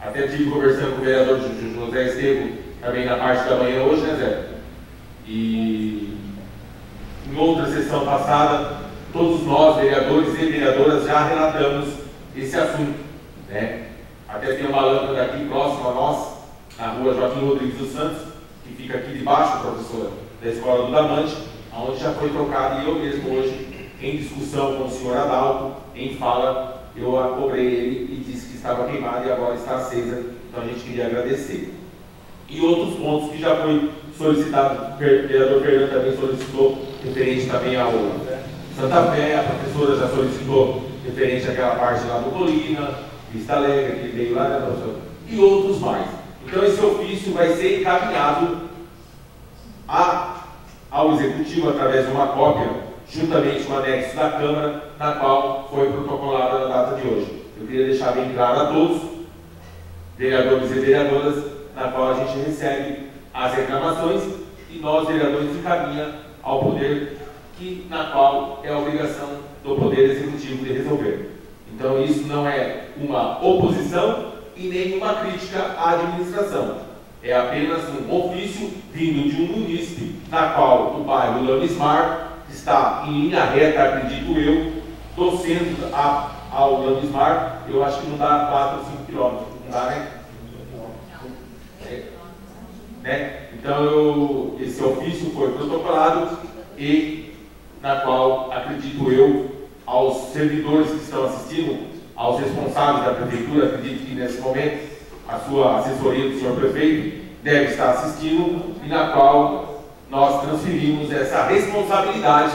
Speaker 1: até estive conversando com o vereador José Estevam, também na parte da manhã hoje, né, Zé? E em outra sessão passada, todos nós, vereadores e vereadoras, já relatamos esse assunto, né? Até tem uma lâmpada aqui próxima a nós, na rua Joaquim Rodrigues dos Santos, que fica aqui debaixo, professora, da Escola do Damante, onde já foi trocado, e eu mesmo hoje, em discussão com o senhor Adalto, em fala, eu cobrei ele e disse que estava queimado e agora está acesa, então a gente queria agradecer. E outros pontos que já foi solicitado, o vereador Fernando também solicitou, referente também ao Santa Fé, a professora já solicitou referente àquela parte lá do Colina, Vista Alegre, que veio lá, né, professor? E outros mais. Então esse ofício vai ser encaminhado ao Executivo através de uma cópia, juntamente com o anexo da Câmara, na qual foi protocolada na data de hoje. Eu queria deixar bem claro a todos, vereadores e vereadoras, na qual a gente recebe as reclamações e nós, vereadores, encaminha ao poder, na qual é a obrigação do Poder Executivo de resolver. Então isso não é uma oposição e nem uma crítica à administração. É apenas um ofício vindo de um munícipe, na qual o bairro Lamismar está em linha reta, acredito eu, do centro ao Lamismar, eu acho que não dá 4 ou 5 quilômetros, não dá, né? Então esse ofício foi protocolado e na qual, acredito eu, aos servidores que estão assistindo, aos responsáveis da Prefeitura, acredito que nesse momento a sua assessoria do senhor prefeito deve estar assistindo, e na qual nós transferimos essa responsabilidade,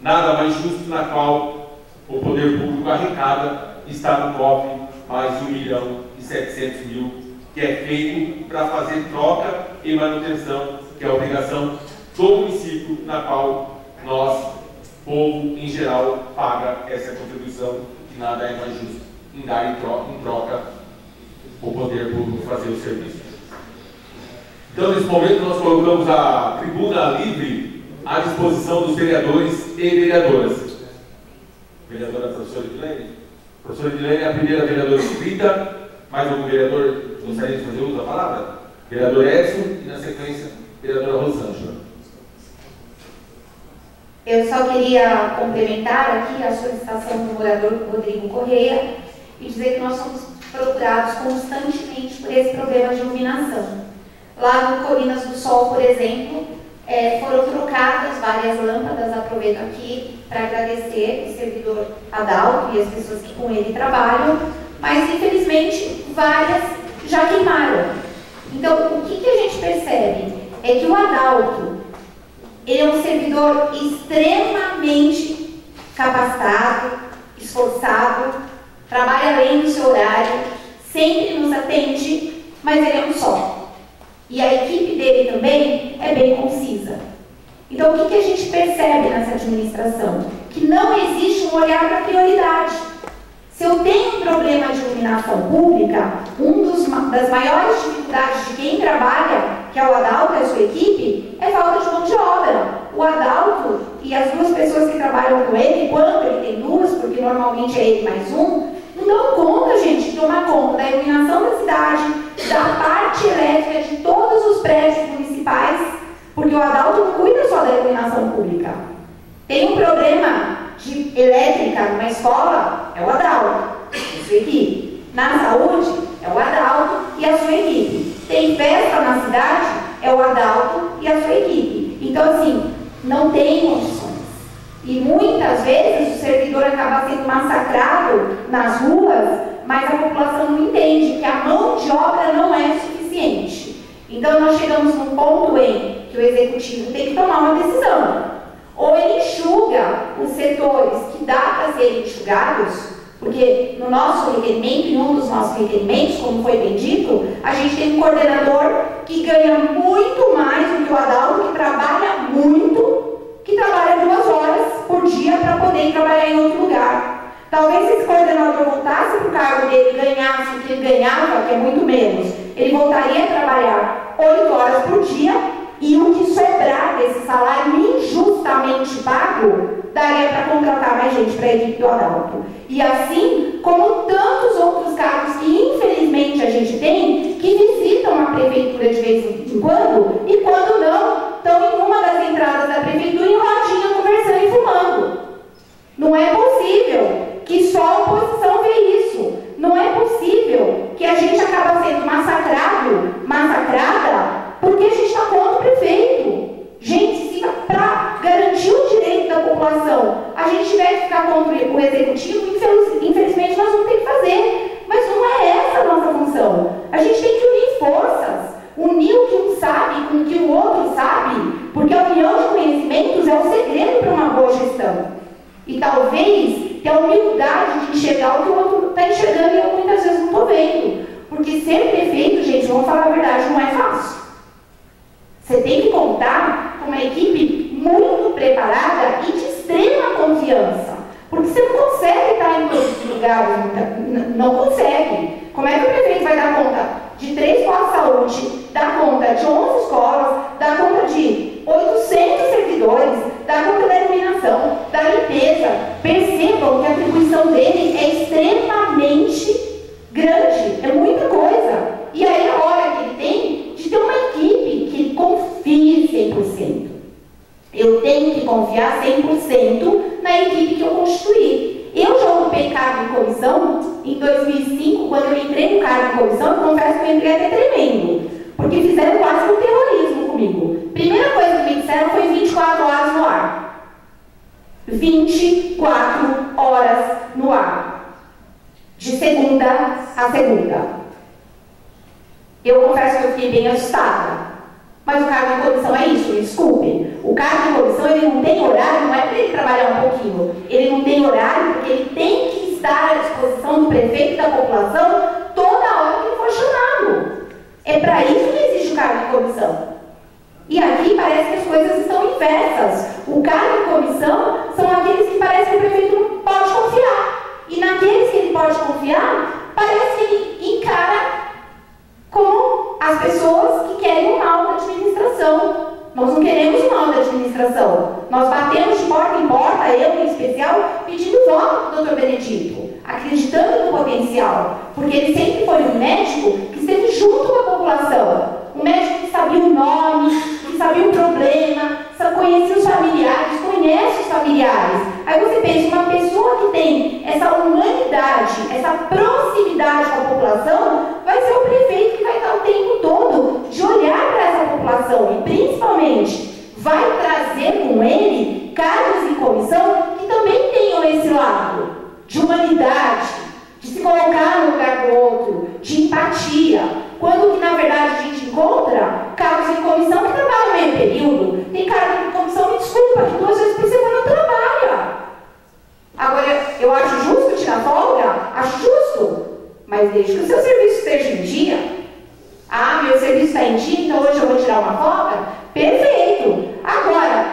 Speaker 1: nada mais justo, na qual o poder público arrecada está no cofre mais de 1.700.000, que é feito para fazer troca e manutenção, que é a obrigação do município, na qual nós, povo em geral, paga essa contribuição, que nada é mais justo em dar em troca o poder público fazer o serviço. Então, nesse momento, nós colocamos a tribuna livre à disposição dos vereadores e vereadoras. Vereadora professora Edilene? Professora Edilene é a primeira vereadora inscrita. Mais algum vereador gostaria de fazer uso da palavra? Vereador Edson e, na sequência, vereadora Rosângela.
Speaker 3: Eu só queria complementar aqui a solicitação do vereador Rodrigo Correia e dizer que nós somos procurados constantemente por esse problema de iluminação. Lá no Colinas do Sol, por exemplo, foram trocadas várias lâmpadas, aproveito aqui para agradecer o servidor Adalto e as pessoas que com ele trabalham, mas infelizmente várias já queimaram. Então, o que a gente percebe é que o Adalto, ele é um servidor extremamente capacitado, esforçado, trabalha além do seu horário, sempre nos atende, mas ele é um só. E a equipe dele também é bem concisa. Então, o que a gente percebe nessa administração? Que não existe um olhar para prioridade. Se eu tenho um problema de iluminação pública, das maiores dificuldades de quem trabalha, que é o Adalto e a sua equipe, é falta de mão de obra. O Adalto, e as duas pessoas que trabalham com ele, quando ele tem duas, porque normalmente é ele mais um, não dão conta, gente, de tomar conta da iluminação da cidade, da parte elétrica de todos os prédios municipais, porque o Adalto não cuida só da iluminação pública. Tem um problema de elétrica numa escola, é o Adalto e sua equipe. Na saúde, é o Adalto e a sua equipe. Tem festa na cidade, é o Adalto e a sua equipe. Então, assim, não tem condições. E muitas vezes o servidor acaba sendo massacrado nas ruas, mas a população não entende que a mão de obra não é suficiente. Então, nós chegamos num ponto em que o executivo tem que tomar uma decisão. Ou ele enxuga os setores que dá para serem enxugados, porque no nosso requerimento, em um dos nossos requerimentos, como foi bem dito, a gente tem um coordenador que ganha muito mais do que o Adalto, que trabalha muito, que trabalha 2 horas por dia para poder trabalhar em outro lugar. Talvez se esse coordenador voltasse para o cargo dele e ganhasse o que ele ganhava, que é muito menos, ele voltaria a trabalhar 8 horas por dia, e o que sobrar desse salário injustamente pago, daria para contratar mais gente para a equipe do Adalto. E assim como tantos outros cargos que infelizmente a gente tem, que visitam a prefeitura de vez em quando, e quando não, estão em uma das entradas da prefeitura em rodinha conversando e fumando. Não é possível que só a oposição vê isso. Não é possível que a gente acaba sendo massacrada, porque a gente está contra o prefeito. Gente, se para garantir o direito da população a gente tiver que ficar contra o executivo, infelizmente nós vamos ter que fazer. Mas não é essa a nossa função. A gente tem que unir forças, unir o que um sabe com o que o outro sabe, porque a união de conhecimentos é o segredo para uma boa gestão. E talvez ter a humildade de enxergar o que o outro está enxergando e eu muitas vezes não estou vendo. Porque ser prefeito, gente, vamos falar a verdade, não é fácil. Você tem que contar com uma equipe muito preparada e de extrema confiança. Porque você não consegue estar em todos os lugares, não consegue. Como é que o prefeito vai dar conta de 3 pós-saúde, dar conta de 11 escolas, dar conta de 800 servidores, dar conta da iluminação, da limpeza? Percebam que a atribuição dele é extremamente grande, é muita coisa. E aí a hora que ele tem de ter uma equipe que ele confie 100%. Eu tenho que confiar 100% na equipe que eu constituí. Eu já ocupei cargo em comissão em 2005, quando eu entrei no cargo em comissão, eu confesso que eu entrei até tremendo, porque fizeram quase um terrorismo comigo. Primeira coisa que me disseram foi 24 horas no ar. 24 horas no ar. De segunda a segunda. Eu confesso que eu fiquei bem assustada. Mas o cargo de comissão é isso, me desculpem. O cargo de comissão, ele não tem horário, não é para ele trabalhar um pouquinho. Ele não tem horário porque ele tem que estar à disposição do prefeito e da população toda hora que ele for chamado. É para isso que existe o cargo de comissão. E aqui parece que as coisas estão inversas. O cargo de comissão são aqueles que parece que o prefeito não pode confiar. E naqueles que ele pode confiar, parece que ele encara como as pessoas que querem o mal da administração. Nós não queremos o mal da administração. Nós batemos de porta em porta, eu em especial, pedindo voto do Dr. Benedito, acreditando no potencial, porque ele sempre foi um médico que esteve junto com a população, um médico que sabia o nome, que sabia o problema, conhecia os familiares, conhece os familiares. Aí você pensa, uma pessoa que tem essa humanidade, essa proximidade com a população, vai ser o prefeito que vai estar o tempo todo de olhar para essa população e, principalmente, vai trazer com ele cargos em comissão que também tenham esse lado de humanidade, de se colocar no lugar do outro, de empatia. Quando que, na verdade, a gente encontra cargos em comissão que trabalham meio período. Tem cargo em comissão, me desculpa, que 2 vezes por semana trabalha. Agora, eu acho justo tirar folga? Acho justo. Mas desde que o seu serviço esteja em dia. Ah, meu serviço está em dia, então hoje eu vou tirar uma folga? Perfeito. Agora,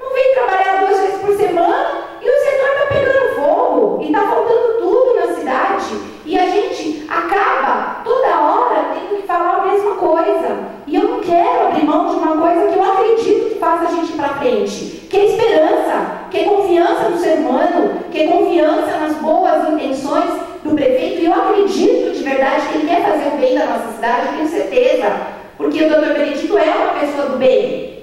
Speaker 3: não vem trabalhar 2 vezes por semana e o setor está pegando fogo e está faltando tudo na cidade. E a gente acaba toda hora tendo que falar a mesma coisa. E eu não quero abrir mão de uma coisa que eu acredito que faça a gente ir para frente, que é esperança. acredito de verdade que ele quer fazer o bem da nossa cidade, eu tenho certeza, porque o Dr. Benedito é uma pessoa do bem.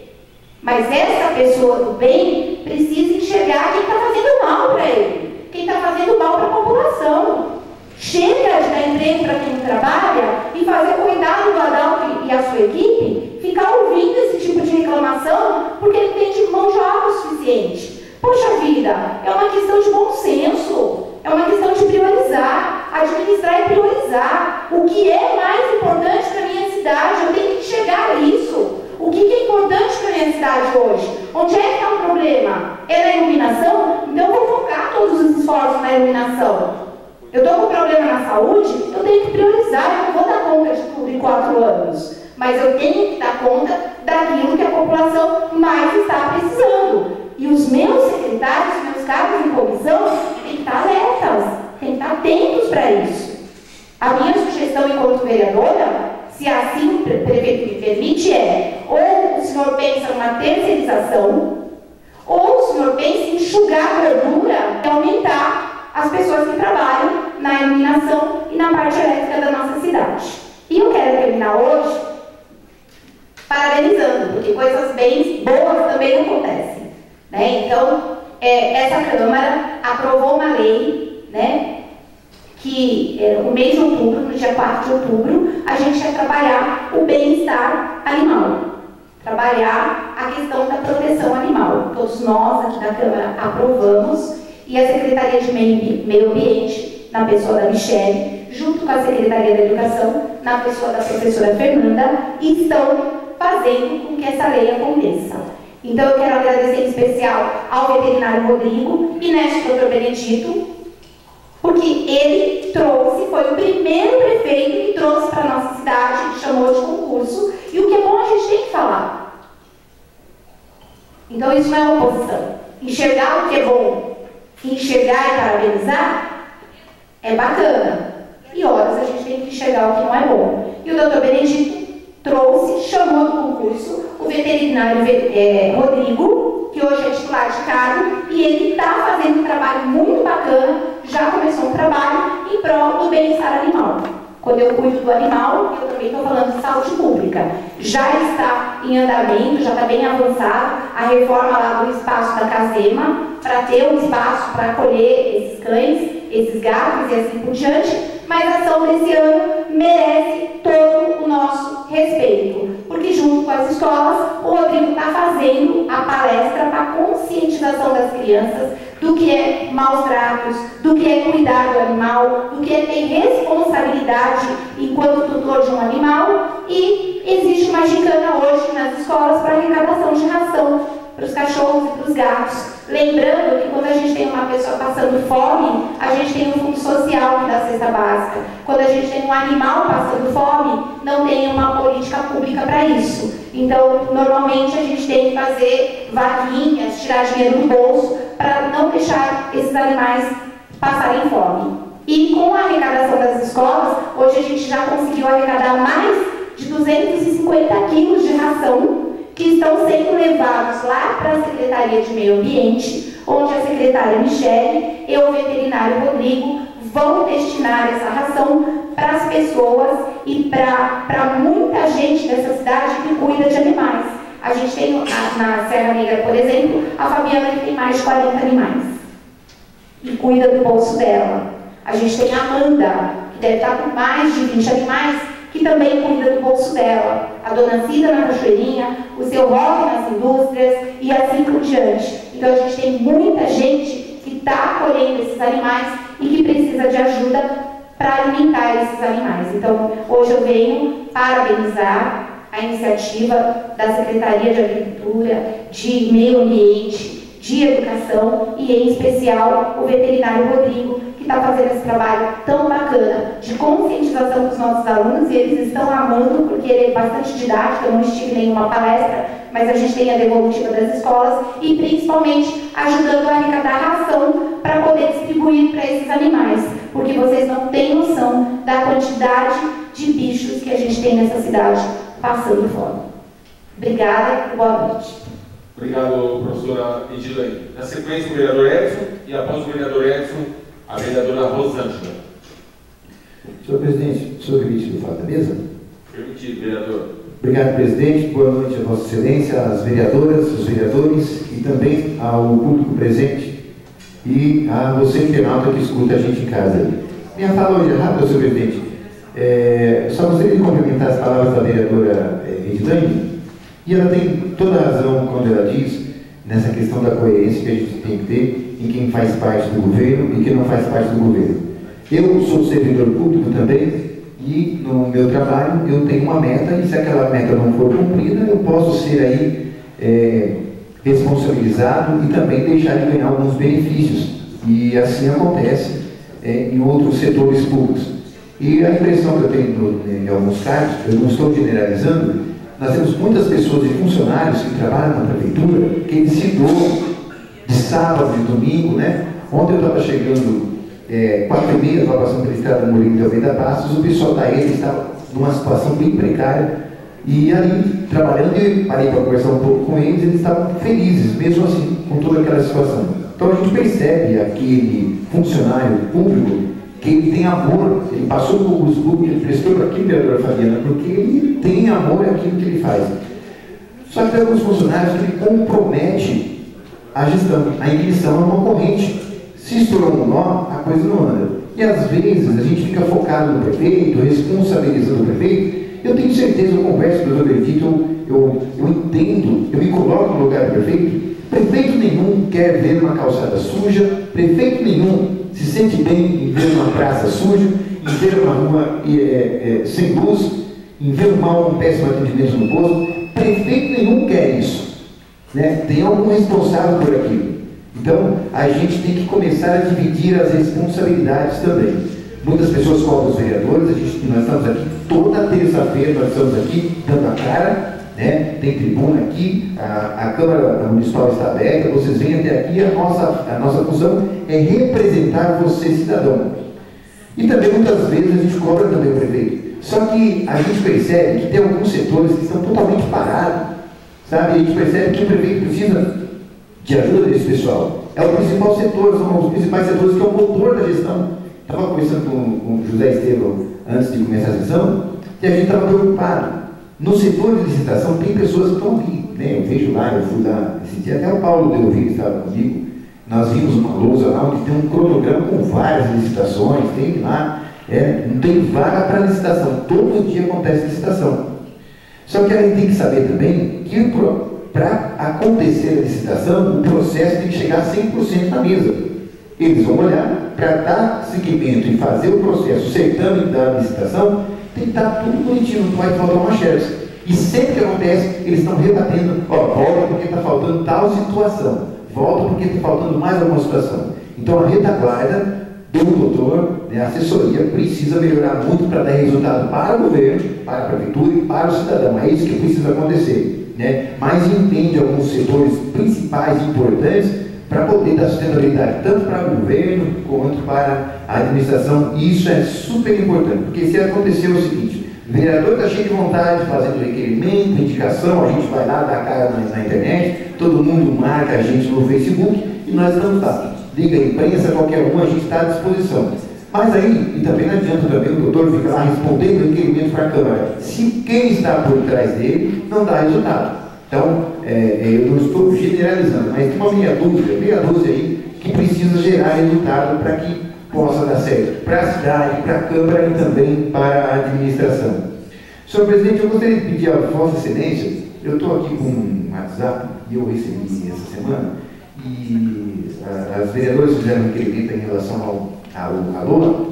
Speaker 3: Mas essa pessoa do bem precisa enxergar quem está fazendo mal para ele, quem está fazendo mal para a população. Chega de dar emprego para quem não trabalha e fazer cuidado do Adalto e a sua equipe ficar ouvindo esse tipo de reclamação porque ele tem de mão de obra suficiente. Poxa vida, é uma questão de bom senso, é uma questão de priorizar, administrar e priorizar. O que é mais importante para a minha cidade? Eu tenho que enxergar isso. O que é importante para a minha cidade hoje? Onde é que está o problema? É na iluminação? Então eu vou focar todos os esforços na iluminação. Eu estou com problema na saúde, eu tenho que priorizar, eu não vou dar conta de tudo em 4 anos. Mas eu tenho que dar conta daquilo que a população mais está precisando. E os meus secretários, meus cargos em comissão, têm que estar alertas, têm que estar atentos para isso. A minha sugestão enquanto vereadora, se assim o prefeito me permite, é ou o senhor pensa numa terceirização, ou o senhor pensa em enxugar a gordura e aumentar as pessoas que trabalham na iluminação e na parte elétrica da nossa cidade. E eu quero terminar hoje parabenizando, porque coisas bem boas também acontecem. Né? Então, essa Câmara aprovou uma lei, né, que no mês de outubro, no dia 4 de outubro, a gente ia trabalhar o bem-estar animal, trabalhar a questão da proteção animal. Todos nós aqui da Câmara aprovamos, e a Secretaria de Meio Ambiente, na pessoa da Michele, junto com a Secretaria da Educação, na pessoa da professora Fernanda, estão fazendo com que essa lei aconteça. Então eu quero agradecer em especial ao veterinário Rodrigo e ao Dr. Benedito, porque ele trouxe, foi o primeiro prefeito que trouxe para a nossa cidade, que chamou de concurso, e o que é bom a gente tem que falar. Então isso não é oposição. Enxergar o que é bom, enxergar e parabenizar, é bacana. E horas a gente tem que enxergar o que não é bom. E o Dr. Benedito trouxe, chamou do concurso o veterinário Rodrigo, que hoje é titular de cargo, e ele está fazendo um trabalho muito bacana, já começou um trabalho em prol do bem-estar animal. Quando eu cuido do animal, eu também estou falando de saúde pública. Já está em andamento, já está bem avançado a reforma lá do espaço da Casema, para ter um espaço para acolher esses cães, esses gatos e assim por diante, mas a ação desse ano merece todo o nosso respeito, porque junto com as escolas, o Rodrigo está fazendo a palestra para a conscientização das crianças do que é maus tratos, do que é cuidar do animal, do que é ter responsabilidade enquanto tutor de um animal, e existe uma gincana hoje nas escolas para arrecadação de ração para os cachorros e para os gatos. Lembrando que quando a gente tem uma pessoa passando fome, a gente tem um fundo social que dá cesta básica. Quando a gente tem um animal passando fome, não tem uma política pública para isso. Então, normalmente a gente tem que fazer vaquinhas, tirar dinheiro do bolso para não deixar esses animais passarem fome. E com a arrecadação das escolas, hoje a gente já conseguiu arrecadar mais de 250 quilos de ração que estão sendo levados lá para a Secretaria de Meio Ambiente, onde a secretária Michele e o veterinário Rodrigo vão destinar essa ração para as pessoas e para muita gente dessa cidade que cuida de animais. A gente tem na Serra Negra, por exemplo, a Fabiana, que tem mais de 40 animais e cuida do bolso dela. A gente tem a Amanda, que deve estar com mais de 20 animais, que também cuida do bolso dela, a dona Cida na Cachoeirinha, o seu Roque nas indústrias e assim por diante. Então a gente tem muita gente que está acolhendo esses animais e que precisa de ajuda para alimentar esses animais. Então hoje eu venho parabenizar a iniciativa da Secretaria de Agricultura, de Meio Ambiente, de Educação e em especial o veterinário Rodrigo, que está fazendo esse trabalho tão bacana de conscientização dos nossos alunos, e eles estão amando, porque ele é bastante didático. Eu não estive em nenhuma palestra, mas a gente tem a devolutiva das escolas, e principalmente ajudando a arrecadar ração para poder distribuir para esses animais, porque vocês não têm noção da quantidade de bichos que a gente tem nessa cidade passando fome. Obrigada e boa noite.
Speaker 1: Obrigado, professora Edilene. Na sequência, o vereador Edson, e após o vereador Edson, a vereadora Rosângela.
Speaker 4: Senhor presidente, o senhor permite que eu fale da mesa?
Speaker 1: Permitido, vereador.
Speaker 4: Obrigado, presidente. Boa noite a Vossa Excelência, às vereadoras, os vereadores e também ao público presente e a você, internauta, que escuta a gente em casa. Minha fala hoje é rápida, senhor presidente. Só gostaria de complementar as palavras da vereadora Edilane, e ela tem toda a razão quando ela diz nessa questão da coerência que a gente tem que ter em quem faz parte do governo e quem não faz parte do governo. Eu sou servidor público também e no meu trabalho eu tenho uma meta e se aquela meta não for cumprida eu posso ser aí responsabilizado e também deixar de ganhar alguns benefícios. E assim acontece em outros setores públicos. E a impressão que eu tenho em alguns casos, eu não estou generalizando, nós temos muitas pessoas e funcionários que trabalham na prefeitura que eles se doam de sábado, de domingo, né? Ontem eu estava chegando 4h30, estava passando pela estrada do Morinho de Almeida Passos, o pessoal da ETA estava numa situação bem precária e ali trabalhando, e parei para conversar um pouco com eles, eles estavam felizes, mesmo assim, com toda aquela situação. Então a gente percebe aquele funcionário público que ele tem amor, ele passou por concurso público, ele prestou para aquilo, vereadora Fabiana, porque ele tem amor àquilo que ele faz. Só que tem alguns funcionários que ele compromete a gestão, a ignição é uma corrente. Se estourou um nó, a coisa não anda. E às vezes a gente fica focado no prefeito, responsabilizando o prefeito. Eu tenho certeza, eu converso com o doutor Benedito, eu entendo, eu me coloco no lugar do prefeito. Prefeito nenhum quer ver uma calçada suja, prefeito nenhum se sente bem em ver uma praça suja, em ver uma rua sem luz, em ver um péssimo atendimento no posto. Prefeito nenhum quer isso, né? Tem algum responsável por aquilo. Então, a gente tem que começar a dividir as responsabilidades também. Muitas pessoas cobram os vereadores, nós estamos aqui toda terça-feira, nós estamos aqui dando a cara, né? Tem tribuna aqui, a Câmara Municipal está aberta, vocês vêm até aqui, a nossa função é representar você, cidadão. E também, muitas vezes, a gente cobra também o prefeito. Só que a gente percebe que tem alguns setores que estão totalmente parados, sabe? A gente percebe que o prefeito precisa de ajuda desse pessoal. É o principal setor, são os principais setores que é o motor da gestão. Estava conversando com o José Estevão antes de começar a sessão, e a gente estava preocupado. No setor de licitação tem pessoas que estão ali, né? Eu vejo lá, eu fui lá esse dia, até o Paulo Deoville estava comigo, nós vimos uma lousa lá onde tem um cronograma com várias licitações, tem lá, não tem vaga para licitação, todo dia acontece licitação. Só que a gente tem que saber também que para acontecer a licitação, o processo tem que chegar 100% na mesa. Eles vão olhar para dar seguimento e fazer o processo, o certame da licitação, tem que estar tudo bonitinho, não pode faltar uma xerox. E sempre que acontece, eles estão rebatendo, volta porque está faltando tal situação, volta porque está faltando mais alguma situação. Então a retaguarda do doutor, a assessoria, precisa melhorar muito para dar resultado para o governo, para a prefeitura e para o cidadão. É isso que precisa acontecer, né? Mas entende alguns setores principais e importantes para poder dar sustentabilidade tanto para o governo quanto para a administração. Isso é super importante, porque se acontecer o seguinte, o vereador está cheio de vontade, fazendo requerimento, indicação, a gente vai lá, dá a cara na internet, todo mundo marca a gente no Facebook e nós estamos lá. Liga a imprensa, qualquer um, a gente está à disposição. Mas aí, e também não adianta também o doutor ficar lá respondendo o requerimento para a Câmara. Se quem está por trás dele não dá resultado. Então, eu não estou generalizando, mas tem uma meia dúzia aí que precisa gerar resultado para que possa dar certo para a cidade, para a Câmara e também para a administração. Senhor presidente, eu gostaria de pedir a Vossa Excelência, eu estou aqui com um WhatsApp e eu recebi essa semana, e as vereadoras fizeram um requerimento em relação ao LOA.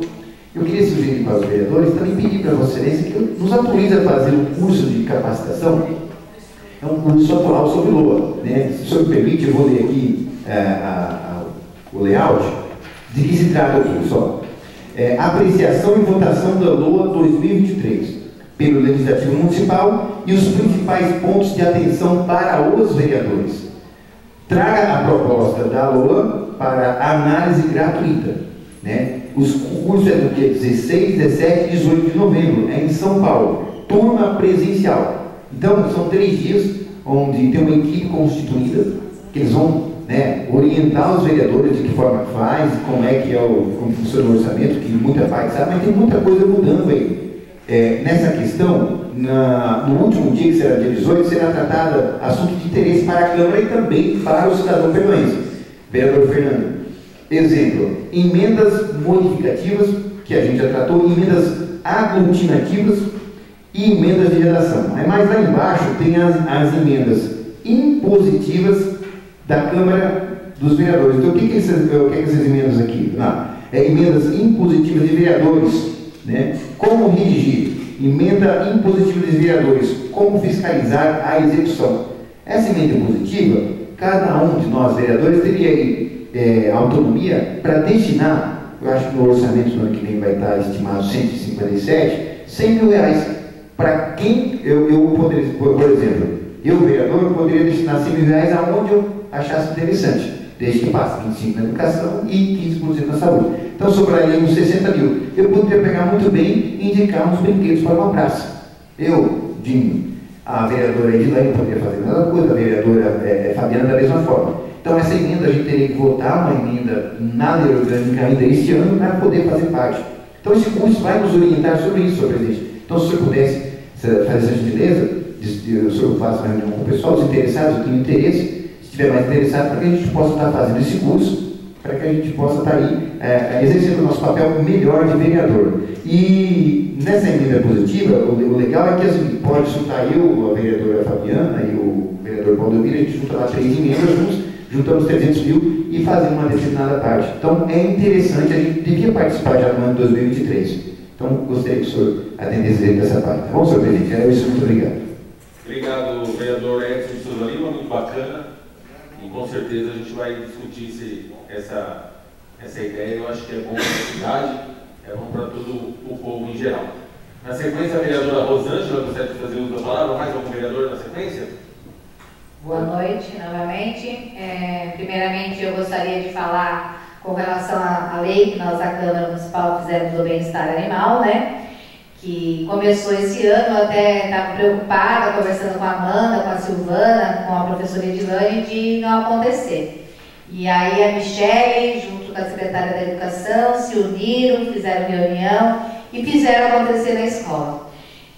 Speaker 4: Eu queria sugerir para os vereadores também pedir para a Vossa Excelência que nos autorize a fazer um curso de capacitação. É um curso atual sobre LOA, né? Se o senhor me permite, eu vou ler aqui o layout. De que se trata o curso? Apreciação e votação da LOA 2023 pelo Legislativo Municipal e os principais pontos de atenção para os vereadores. Traga a proposta da LOA para análise gratuita, né? O curso é do dia 16, 17 e 18 de novembro, em São Paulo, turma presencial. Então, são 3 dias onde tem uma equipe constituída, que eles vão né, orientar os vereadores de que forma que faz, como funciona o orçamento, que muita parte sabe, mas tem muita coisa mudando aí. Nessa questão, no último dia, que será dia 18, será tratada assunto de interesse para a Câmara e também para o cidadão peruense. Vereador Fernando, exemplo, emendas modificativas, que a gente já tratou, emendas aglutinativas e emendas de redação. Mas lá embaixo tem as emendas impositivas da Câmara dos Vereadores. Então, o que é essas emendas aqui? Emendas impositivas de vereadores. Né? Como redigir? Emenda impositiva dos vereadores. Como fiscalizar a execução? Essa emenda impositiva, cada um de nós, vereadores, teria aí autonomia para destinar, eu acho que no orçamento do ano que vem vai estar estimado 157, 100 mil reais. Para quem eu poderia, por exemplo, eu, vereador, poderia destinar 100 mil reais aonde eu achasse interessante, desde que passe 25 na educação e 15% na saúde. Então sobraria uns 60 mil. Eu poderia pegar muito bem e indicar uns brinquedos para uma praça. Eu, Dinho, a vereadora Edilane poderia fazer a mesma coisa, a vereadora Fabiana da mesma forma. Então essa emenda a gente teria que votar uma emenda na lei orgânica ainda este ano para poder fazer parte. Então esse curso vai nos orientar sobre isso, senhor presidente. Então se o senhor pudesse fazer essa gentileza, o senhor faça uma reunião com o pessoal, os interessados, eu tenho interesse, se estiver mais interessado, para que a gente possa estar fazendo esse curso, para que a gente possa estar aí exercendo o nosso papel melhor de vereador. E nessa emenda positiva, o legal é que assim, pode juntar eu, a vereadora Fabiana e o vereador Paulo Delmiro, a gente junta lá 3 emendas juntos, juntamos 300 mil e fazemos uma determinada parte. Então é interessante, a gente devia participar já no ano de 2023. Então gostaria que o senhor atendesse dessa parte. Tá bom, senhor presidente? Era isso, muito obrigado.
Speaker 1: Obrigado, vereador Edson de Souza Lima, muito bacana. E com certeza a gente vai discutir essa ideia. Eu acho que é bom para a cidade, é bom para todo o povo em geral. Na sequência, a vereadora Rosângela gostaria de fazer uso da palavra. Mais algum vereador na sequência?
Speaker 6: Boa noite, novamente. Primeiramente, eu gostaria de falar com relação à lei que nós, da Câmara Municipal, fizemos do bem-estar animal, né? Que começou esse ano, eu até estava preocupada, conversando com a Amanda, com a Silvana, com a professora Edilane, de não acontecer. E aí a Michele, junto com a secretária da Educação, se uniram, fizeram reunião e fizeram acontecer na escola.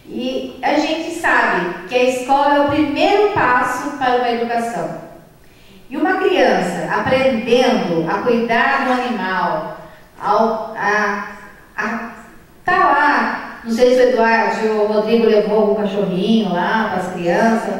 Speaker 6: E a gente sabe que a escola é o primeiro passo para uma educação. E uma criança aprendendo a cuidar do animal, tá lá. Não sei se o Rodrigo levou um cachorrinho lá para as crianças.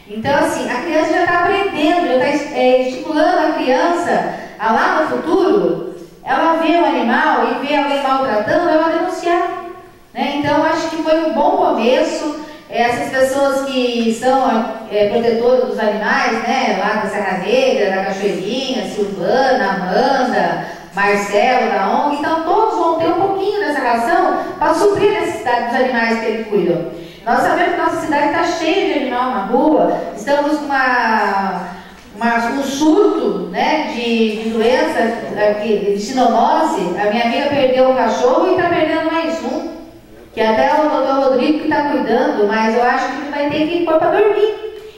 Speaker 6: Então, assim, a criança já está aprendendo, já está estimulando a criança a lá no futuro, ela vê o animal e vê alguém maltratando, ela denunciar. Né? Então, acho que foi um bom começo. Essas pessoas que são protetoras dos animais, né, lá da Serra Negra, da Cachoeirinha, Silvana, Amanda, Marcelo, da ONG, então todos vão ter um pouquinho dessa ração para suprir a necessidade dos animais que eles cuidam. Nós sabemos que nossa cidade está cheia de animal na rua, estamos com um surto, né, de doença, de sinomose. A minha amiga perdeu um cachorro e está perdendo mais um, que até o doutor Rodrigo que está cuidando, mas eu acho que ele vai ter que pôr para dormir.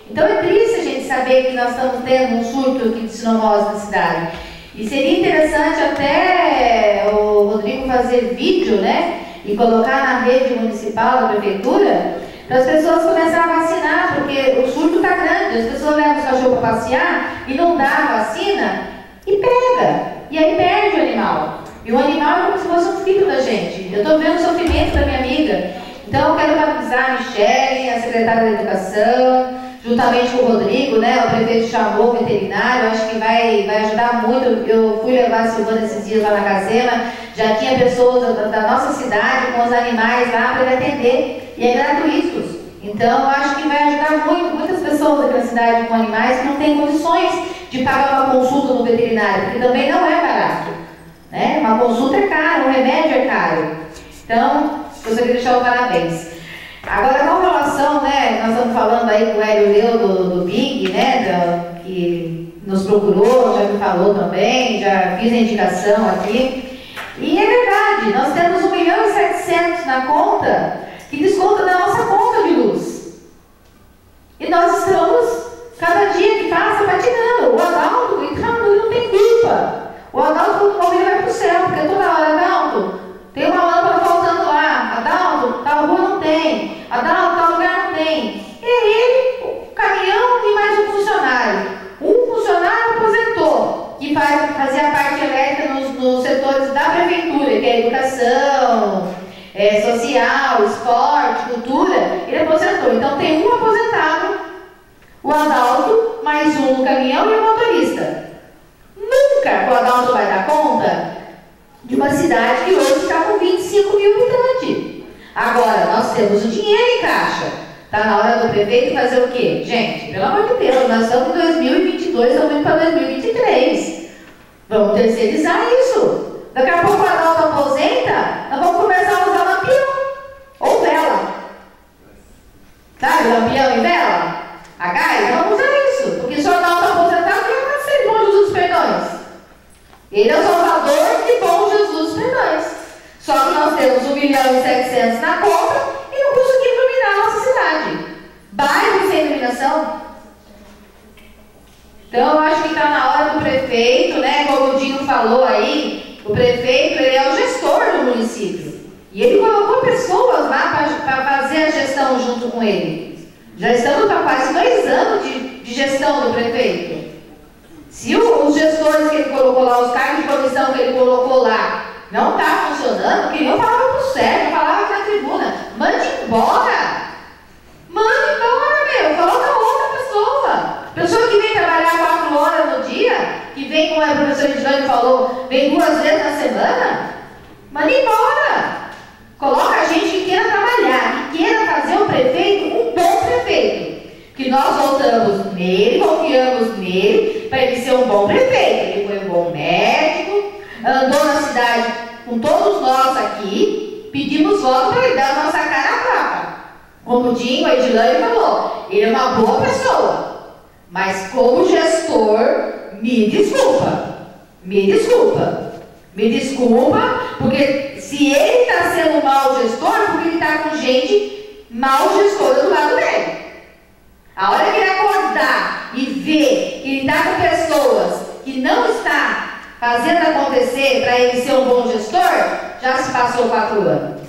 Speaker 6: Então é triste a gente saber que nós estamos tendo um surto aqui de sinomose na cidade. E seria interessante até o Rodrigo fazer vídeo, né, e colocar na rede municipal da prefeitura, para as pessoas começarem a vacinar, porque o surto está grande, as pessoas levam os cachorros para passear e não dá a vacina e pega, e aí perde o animal. E o animal é como se fosse um filho da gente. Eu estou vendo o sofrimento da minha amiga. Então eu quero parabenizar a Michele, a secretária da Educação, juntamente com o Rodrigo, né? O prefeito chamou o veterinário, acho que vai ajudar muito. Eu fui levar a Silvana esses dias lá na Gazema, já tinha pessoas da nossa cidade com os animais lá para ele atender, e é gratuito. Então eu acho que vai ajudar muito, muitas pessoas aqui na cidade com animais que não têm condições de pagar uma consulta no veterinário, porque também não é barato. Né? Uma consulta é cara, um remédio é caro. Então, gostaria de deixar o parabéns. Agora, com relação, né, nós estamos falando aí com o Hélio Leu do Big, né, que nos procurou, já me falou também, já fiz a indicação aqui. E é verdade, nós temos 1.700.000 na conta, que desconta da nossa conta de luz. E nós estamos, cada dia que passa, patinando. O social, esporte, cultura, ele aposentou. Então tem um aposentado, o Adalto, mais um no caminhão e o motorista. Nunca o Adalto vai dar conta de uma cidade que hoje está com 25 mil habitantes. Agora, nós temos o dinheiro em caixa. Está na hora do prefeito fazer o quê? Gente, pelo amor de Deus, nós estamos em 2022, estamos indo para 2023. Vamos terceirizar isso. Daqui a pouco o Adalto aposenta, nós vamos começar a usar lampião ou vela. Sabe, lampião e vela? A gás, vamos usar isso. Porque se o Adalto aposentar, o que vai acontecer de Bom Jesus dos Perdões? Ele é o salvador de Bom Jesus dos Perdões. Só que nós temos 1.700.000 na conta e não conseguimos iluminar a nossa cidade. Bairro sem iluminação. Então, eu acho que está na hora do prefeito, né? Como o Dinho falou aí, o prefeito, ele é o gestor do município. E ele colocou pessoas lá para fazer a gestão junto com ele. Já estamos há quase 2 anos de gestão do prefeito. Se os gestores que ele colocou lá, os cargos de comissão que ele colocou lá, não está funcionando, que eu falava para o Sérgio, falava aqui na tribuna, mande embora. Mande embora, meu, coloca outra pessoa. Pessoa que vem trabalhar 4 horas no dia, que vem, como a professora Edilane falou, vem 2 vezes na semana, manda embora. Coloca a gente que queira trabalhar, que queira fazer o prefeito um bom prefeito. Que nós voltamos nele, confiamos nele, para ele ser um bom prefeito. Ele foi um bom médico, andou na cidade com todos nós aqui, pedimos voto para ele dar a nossa cara a tapa. Como o Dinho, a Edilane falou, ele é uma boa pessoa. Mas como gestor, me desculpa. Me desculpa. Me desculpa, porque se ele está sendo um mau gestor, porque ele está com gente mal gestora do lado dele. A hora que ele acordar e ver que ele está com pessoas que não está fazendo acontecer para ele ser um bom gestor, já se passou 4 anos.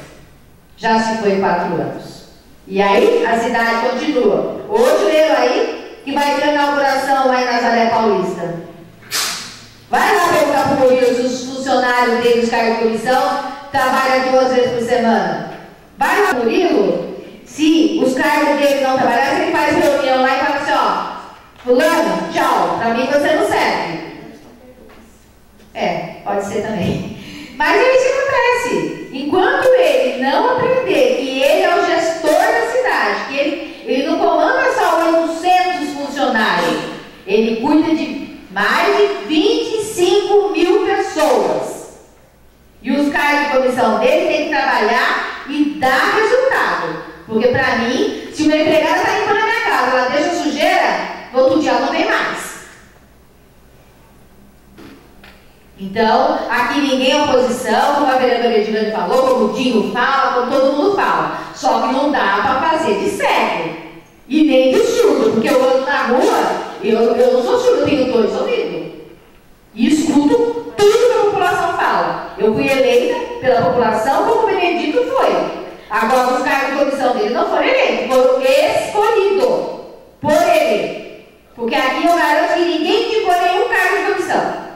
Speaker 6: Já se foi 4 anos. E aí a cidade continua. Hoje leram aí que vai ter inauguração lá em Nazaré Paulista. Vai lá perguntar para o Murilo se os funcionários dele, os cargos de comissão, trabalham 2 vezes por semana. Vai lá, Murilo, se os cargos dele não trabalharem, ele faz reunião lá e fala assim, ó, fulano, tchau, para mim você não serve. Pode ser também. Mas é isso que acontece. Enquanto ele não aprender que ele é o gestor da cidade, que ele não comanda só 800 funcionários, ele cuida de mais de 25 mil pessoas. E os cargos de comissão dele têm que trabalhar e dar resultado. Porque para mim, se uma empregada está limpando a minha casa, ela deixa sujeira, no outro dia ela não vem mais. Então, aqui ninguém é oposição, como a vereadora Edilane falou, como o Dinho fala, como todo mundo fala. Só que não dá para fazer de cego. E nem de surdo, porque eu ando na rua, eu não sou surdo, eu tenho 2 ouvidos. E escuto tudo que a população fala. Eu fui eleita pela população como o Benedito foi. Agora, os cargos de comissão dele não foram eleitos, foram escolhidos por ele. Porque aqui eu garanto que ninguém indicou nenhum cargo de comissão.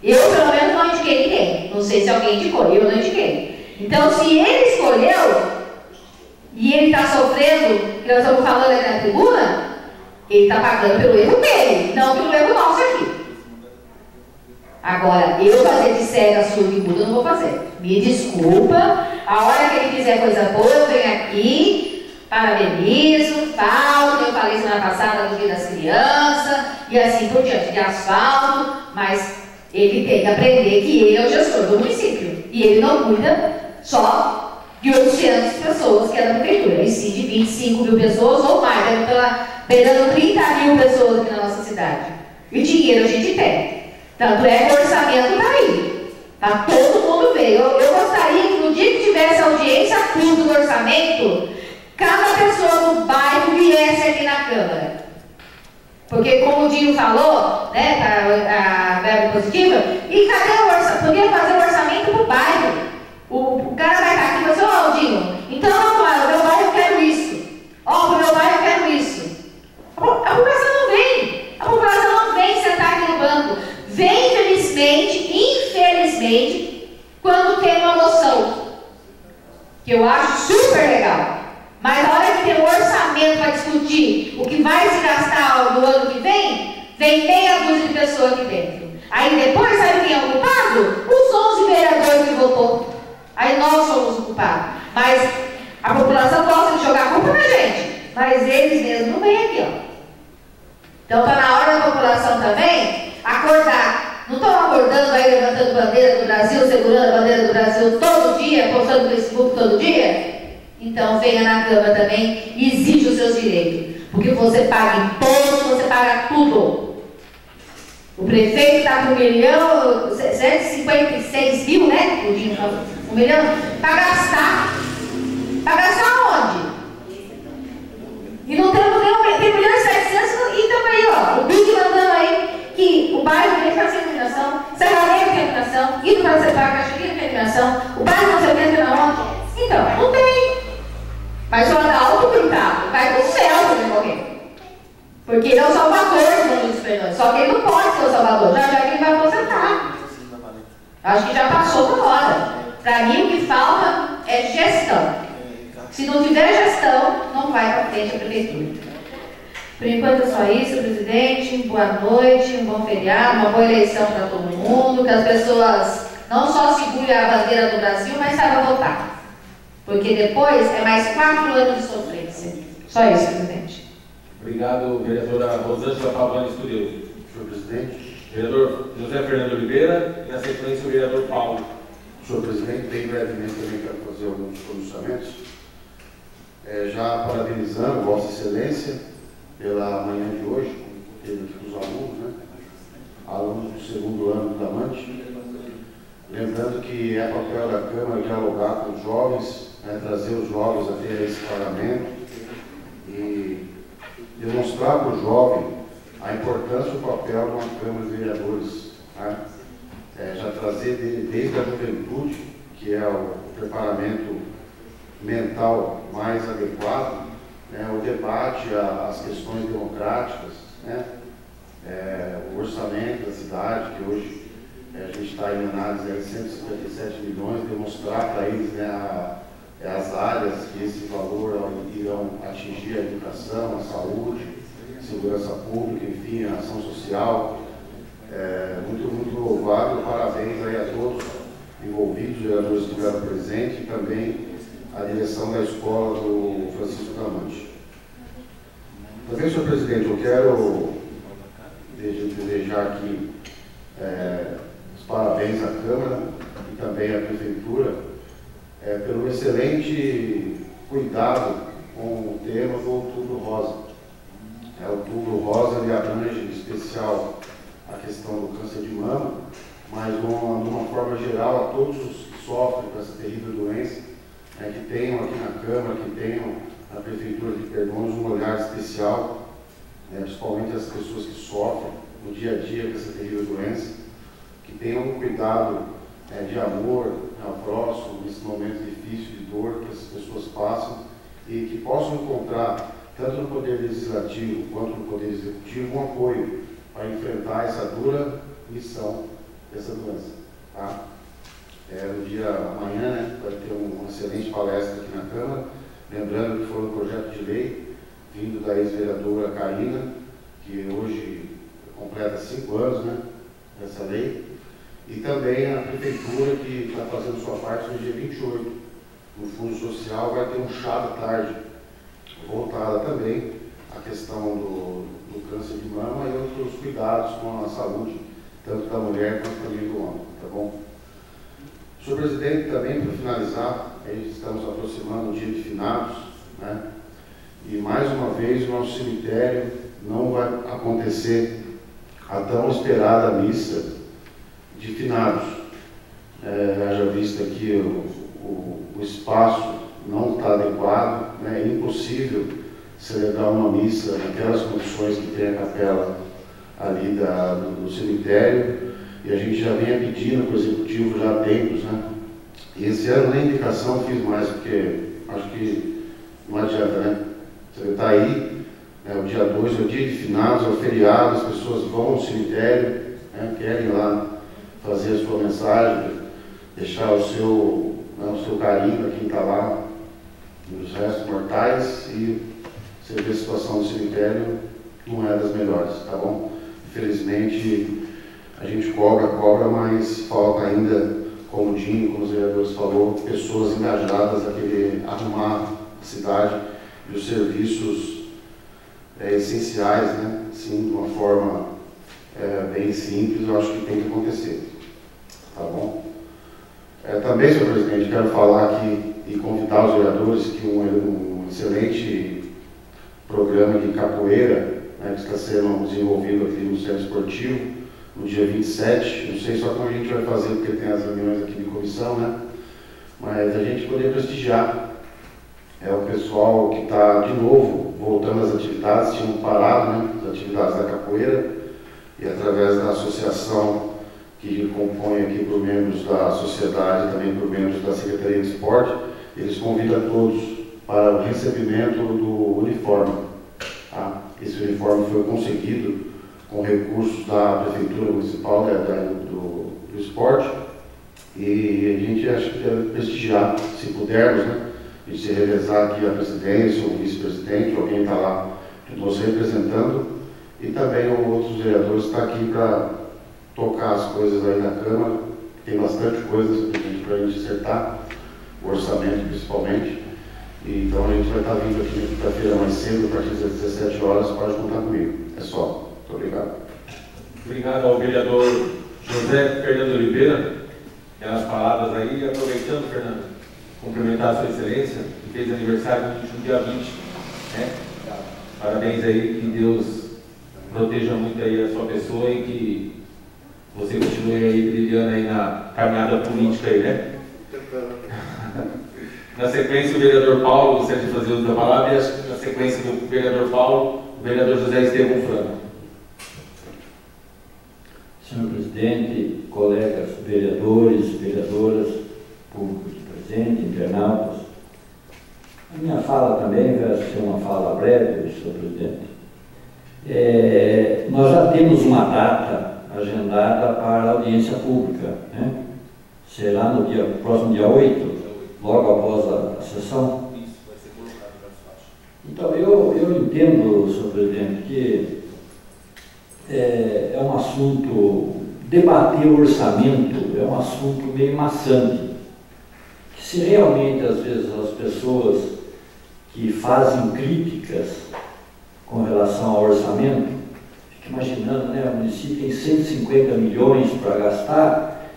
Speaker 6: Eu, pelo menos, não indiquei ninguém. Não sei se alguém indicou, eu não indiquei. Então, se ele escolheu, e ele está sofrendo, que nós estamos falando aqui na tribuna, ele está pagando pelo erro dele, não pelo erro nosso aqui. Agora, eu fazer de cega, surdo e mudo, eu não vou fazer. Me desculpa, a hora que ele fizer coisa boa, eu venho aqui, parabenizo, falo, eu falei semana passada do Dia das Crianças, e assim por diante, de asfalto, mas ele tem que aprender que ele é o gestor do município. E ele não cuida só de 800 pessoas que é da prefeitura, e sim de 25 mil pessoas ou mais, beirando 30 mil pessoas aqui na nossa cidade. E dinheiro a gente tem. Tanto é que o orçamento está aí. Tá, todo mundo veio. Eu gostaria que no dia que tivesse audiência pública do orçamento, cada pessoa do bairro viesse aqui na Câmara. Porque, como o Dinho falou, né, a verba positiva, e cadê o orçamento? Podia fazer o orçamento para o bairro. O cara vai estar aqui e vai dizer, ó, Dinho, então, o meu bairro eu quero isso. Ó, o meu bairro eu quero isso. A população não vem. A população não vem sentar aqui no banco. Vem, infelizmente, quando tem uma moção. que eu acho super legal. Mas na hora que tem o orçamento para discutir o que vai se gastar do ano que vem meia dúzia de pessoas aqui dentro. Aí depois, sabe quem é o culpado? Os 11 vereadores que votou. Aí nós somos o culpado. Mas a população gosta de jogar culpa na gente. Mas eles mesmos não vêm aqui, ó. Então está na hora da população também acordar. Não estão acordando aí, levantando bandeira do Brasil, segurando a bandeira do Brasil todo dia, postando no Facebook todo dia? Então venha na Câmara também e exija os seus direitos. Porque você paga imposto, você paga tudo. O prefeito está com 1.756.000, né? 1 milhão para gastar. Para gastar onde? E não temos nem 1.700.000 e também, ó, o BIC mandando aí que o bairro tem que fazer iluminação, Serra Negra tem iluminação, indo para a Cachoeira tem iluminação, o bairro não sei o que tem na onde. Então, não tem. Mas o Adalto, coitado, vai para o céu se ele morrer. Porque ele é o salvador do mundo dos perdões. Só que ele não pode ser o salvador, já que ele vai aposentar. Acho que já passou da hora. Para mim, o que falta é gestão. Se não tiver gestão, não vai para frente a prefeitura. Por enquanto é só isso, presidente. Boa noite, um bom feriado, uma boa eleição para todo mundo, que as pessoas não só segurem a bandeira do Brasil, mas saibam votar. Porque depois é mais 4 anos de sofrência. Só isso, presidente.
Speaker 1: Obrigado, vereadora Rosângela Pavani Estudioso.
Speaker 8: Senhor presidente.
Speaker 1: Vereador José Fernando Oliveira e, na sequência, o vereador Paulo.
Speaker 8: Senhor presidente, bem brevemente também quero fazer alguns pronunciamentos. Já parabenizando Vossa Excelência pela manhã de hoje, como teve aqui com os alunos, né? Alunos do 2º ano do Damante. Lembrando que é papel da Câmara dialogar com os jovens, né? Trazer os jovens a ter esse pagamento e demonstrar para o jovem a importância do papel de uma Câmara de Vereadores. Né? Já trazer dele desde a juventude, que é o preparamento mental mais adequado, né? O debate, as questões democráticas, né? O orçamento da cidade, que hoje a gente está em análise de 157 milhões, demonstrar para eles, né, as áreas que esse valor irão atingir: a educação, a saúde, segurança pública, enfim, a ação social. Muito louvável, parabéns aí a todos envolvidos, vereadores que estiveram presentes, e também a direção da escola do Francisco Damante. Também, senhor presidente, eu quero desejar aqui os parabéns à Câmara e também à Prefeitura pelo excelente cuidado com o tema do Outubro Rosa. O Outubro Rosa ele abrange em especial a questão do câncer de mama, mas de uma forma geral a todos os que sofrem com essa terrível doença, que tenham aqui na Câmara, que tenham na Prefeitura de Perdões um olhar especial, principalmente as pessoas que sofrem no dia a dia com essa terrível doença, que tenham um cuidado de amor ao próximo nesse momento difícil de dor que essas pessoas passam, e que possam encontrar, tanto no Poder Legislativo quanto no Poder Executivo, um apoio para enfrentar essa dura missão dessa doença. Tá? No dia amanhã, né, vai ter uma excelente palestra aqui na Câmara, lembrando que foi um projeto de lei vindo da ex-vereadora Karina, que hoje completa 5 anos, né, dessa lei, e também a Prefeitura, que está fazendo sua parte no dia 28, no Fundo Social, vai ter um chá da tarde, voltada também à questão do câncer de mama e outros cuidados com a saúde, tanto da mulher quanto também do homem, tá bom? Senhor presidente, também para finalizar, estamos aproximando o dia de finados, né? E mais uma vez o nosso cemitério não vai acontecer a tão esperada missa de finados. Já visto aqui o espaço não está adequado, né? É impossível celebrar uma missa naquelas condições que tem a capela ali do cemitério, e a gente já vem pedindo para o Executivo já há tempos, né? E esse ano nem indicação fiz mais, porque acho que não adianta, né? Você está aí, o dia 2 é o dia de finados, é o feriado, as pessoas vão ao cemitério, né? Querem lá fazer a sua mensagem, deixar o né, o seu carinho a quem está lá, nos restos mortais, e você vê a situação do cemitério não é das melhores, tá bom? Infelizmente, a gente cobra, mas falta ainda, como o Dinho, como os vereadores falou, pessoas engajadas a querer arrumar a cidade e os serviços essenciais, né? Sim, de uma forma bem simples, eu acho que tem que acontecer, tá bom? Também, senhor presidente, quero falar aqui e convidar os vereadores que um excelente programa de capoeira, né, que está sendo desenvolvido aqui no Centro Esportivo, no dia 27, não sei só como a gente vai fazer, porque tem as reuniões aqui de comissão, né? Mas a gente poder prestigiar o pessoal que está, de novo, voltando às atividades, tinham parado, né, as atividades da capoeira, e através da associação que compõe aqui por membros da sociedade, também por membros da Secretaria de Esporte, eles convidam todos para o recebimento do uniforme. Tá? Esse uniforme foi conseguido com recursos da Prefeitura Municipal do Esporte, e a gente acha que deve prestigiar, se pudermos, né? A gente se revezar aqui a presidência, o vice-presidente, alguém está lá nos representando, e também outros vereadores estão aqui para tocar as coisas aí na Câmara. Tem bastante coisa para a gente acertar, o orçamento principalmente. E, então a gente vai estar vindo aqui na quinta-feira mais cedo, a partir das 17 horas, pode contar comigo. É só. Muito obrigado.
Speaker 1: Obrigado ao vereador José Fernando Oliveira pelas palavras aí. Aproveitando, Fernando, cumprimentar a sua excelência, que fez aniversário no dia 20. Né? Parabéns aí, que Deus proteja muito aí a sua pessoa e que você continue aí brilhando aí na caminhada política aí, né? Na sequência, o vereador Paulo, gostaria de fazer uso da palavra, e na sequência do vereador Paulo, o vereador José Estevão Franco.
Speaker 9: Senhor presidente, colegas vereadores, vereadoras, público presente, internautas, a minha fala também vai ser uma fala breve, senhor presidente. Nós já temos uma data agendada para a audiência pública, né? Será no próximo dia 8, logo após a sessão. Então, eu entendo, senhor presidente, que é um assunto, debater o orçamento é um assunto meio maçante. Que se realmente, às vezes, as pessoas que fazem críticas com relação ao orçamento, fica imaginando, né, o município tem 150 milhões para gastar,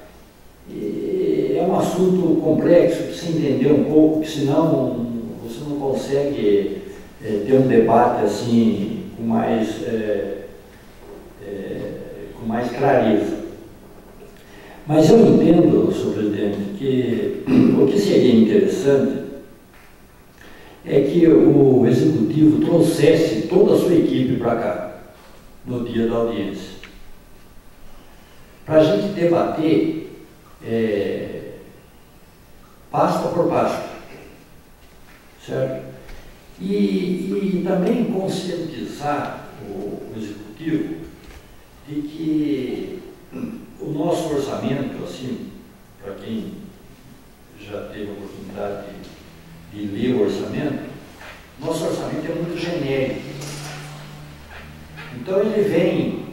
Speaker 9: e é um assunto complexo, precisa entender um pouco, porque senão você não consegue ter um debate assim com mais clareza. Mas eu entendo, senhor presidente, que o que seria interessante é que o Executivo trouxesse toda a sua equipe para cá, no dia da audiência, para a gente debater pasta por pasta, certo? E também conscientizar o Executivo de que o nosso orçamento, assim, para quem já teve a oportunidade de ler o orçamento, nosso orçamento é muito genérico. Então ele vem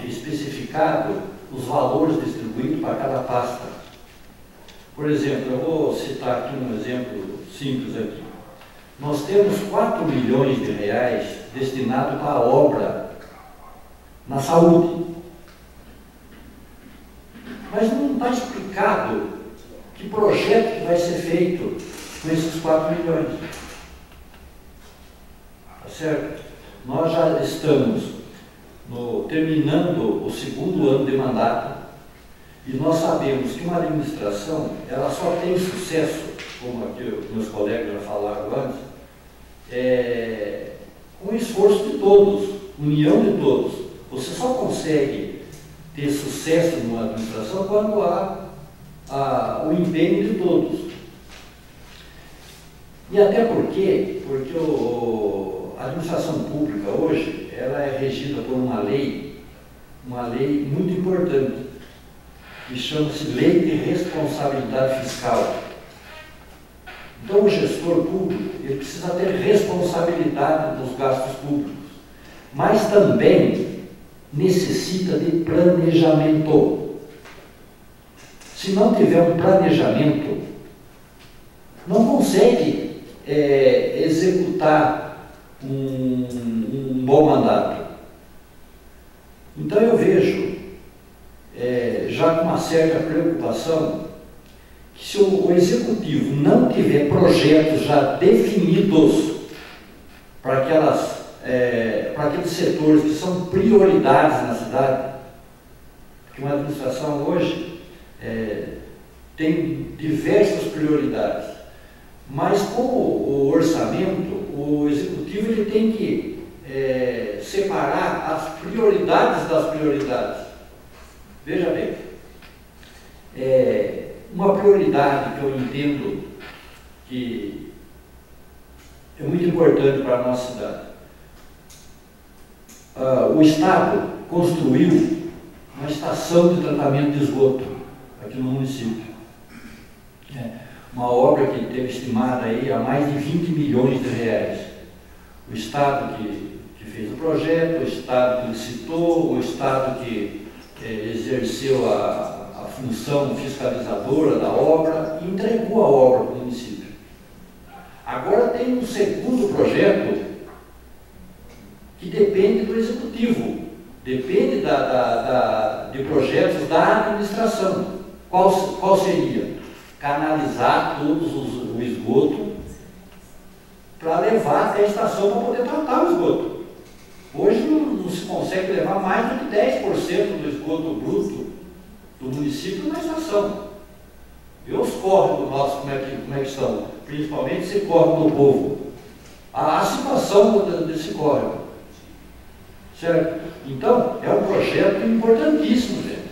Speaker 9: especificado os valores distribuídos para cada pasta. Por exemplo, eu vou citar aqui um exemplo simples aqui. Nós temos 4 milhões de reais destinados para a obra na saúde. Mas não está explicado que projeto que vai ser feito com esses 4 milhões. Tá certo? Nós já estamos terminando o 2º ano de mandato e nós sabemos que uma administração, ela só tem sucesso, como aqui meus colegas já falaram antes, com o esforço de todos, união de todos. Você só consegue ter sucesso numa administração quando há o empenho de todos. E até porque a administração pública hoje, ela é regida por uma lei muito importante, que chama-se Lei de Responsabilidade Fiscal. Então, o gestor público, ele precisa ter responsabilidade dos gastos públicos, mas também necessita de planejamento. Se não tiver um planejamento, não consegue executar um bom mandato. Então, eu vejo, já com uma certa preocupação, que se o executivo não tiver projetos já definidos para aqueles setores que são prioridades na cidade, porque uma administração hoje tem diversas prioridades, mas com o orçamento, o executivo ele tem que separar as prioridades das prioridades. Veja bem, uma prioridade que eu entendo que é muito importante para a nossa cidade. O Estado construiu uma estação de tratamento de esgoto aqui no município. Uma obra que teve estimada aí a mais de 20 milhões de reais. O Estado que fez o projeto, o Estado que licitou, o Estado que exerceu a função fiscalizadora da obra e entregou a obra para o município. Agora tem um segundo projeto que depende do executivo, depende de projetos da administração. Qual seria? Canalizar todo o esgoto para levar até a estação para poder tratar o esgoto. Hoje não se consegue levar mais do que 10% do esgoto bruto do município na estação. E os córregos nossos, como é que estão? Principalmente esse córrego do povo. A situação desse córrego. Certo? Então, é um projeto importantíssimo, gente.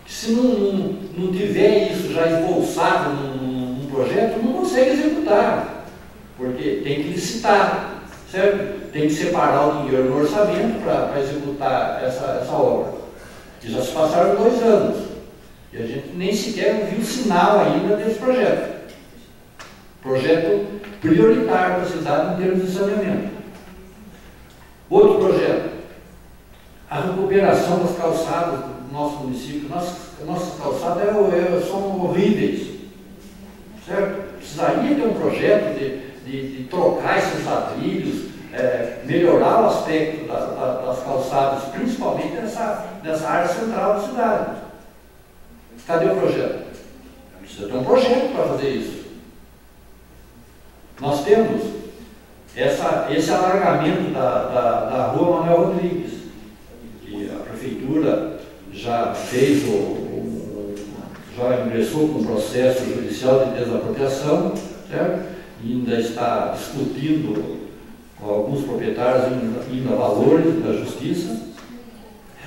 Speaker 9: Se não tiver isso já esboçado num projeto, não consegue executar. Porque tem que licitar, certo? Tem que separar o dinheiro no orçamento para executar essa obra. E já se passaram 2 anos. E a gente nem sequer viu sinal ainda desse projeto. Projeto prioritário da cidade em termos de saneamento. Outro projeto. A recuperação das calçadas do nosso município. Nossas calçadas são horríveis. Certo? Precisaria ter um projeto de trocar esses ladrilhos, melhorar o aspecto das calçadas, principalmente nessa área central da cidade. Cadê o projeto? Precisa ter um projeto para fazer isso. Nós temos esse alargamento da rua Manuel Rodrigues, que a prefeitura já fez, já ingressou com um processo judicial de desapropriação, certo? E ainda está discutindo com alguns proprietários indo a valores da justiça,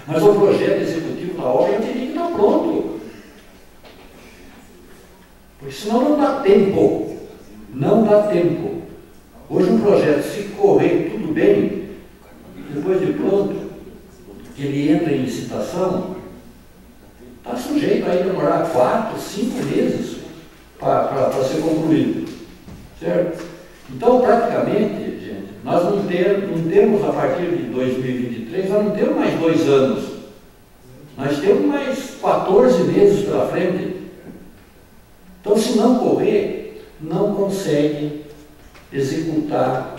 Speaker 9: mas o projeto executivo da obra teria que estar pronto, porque senão não dá tempo, não dá tempo. Hoje um projeto, se correr tudo bem, depois de pronto, que ele entra em licitação, está sujeito a demorar 4, 5 meses para ser concluído, certo? Então, praticamente, gente, nós não temos, a partir de 2023, nós não temos mais 2 anos. Nós temos mais 14 meses pela frente. Então, se não correr, não consegue executar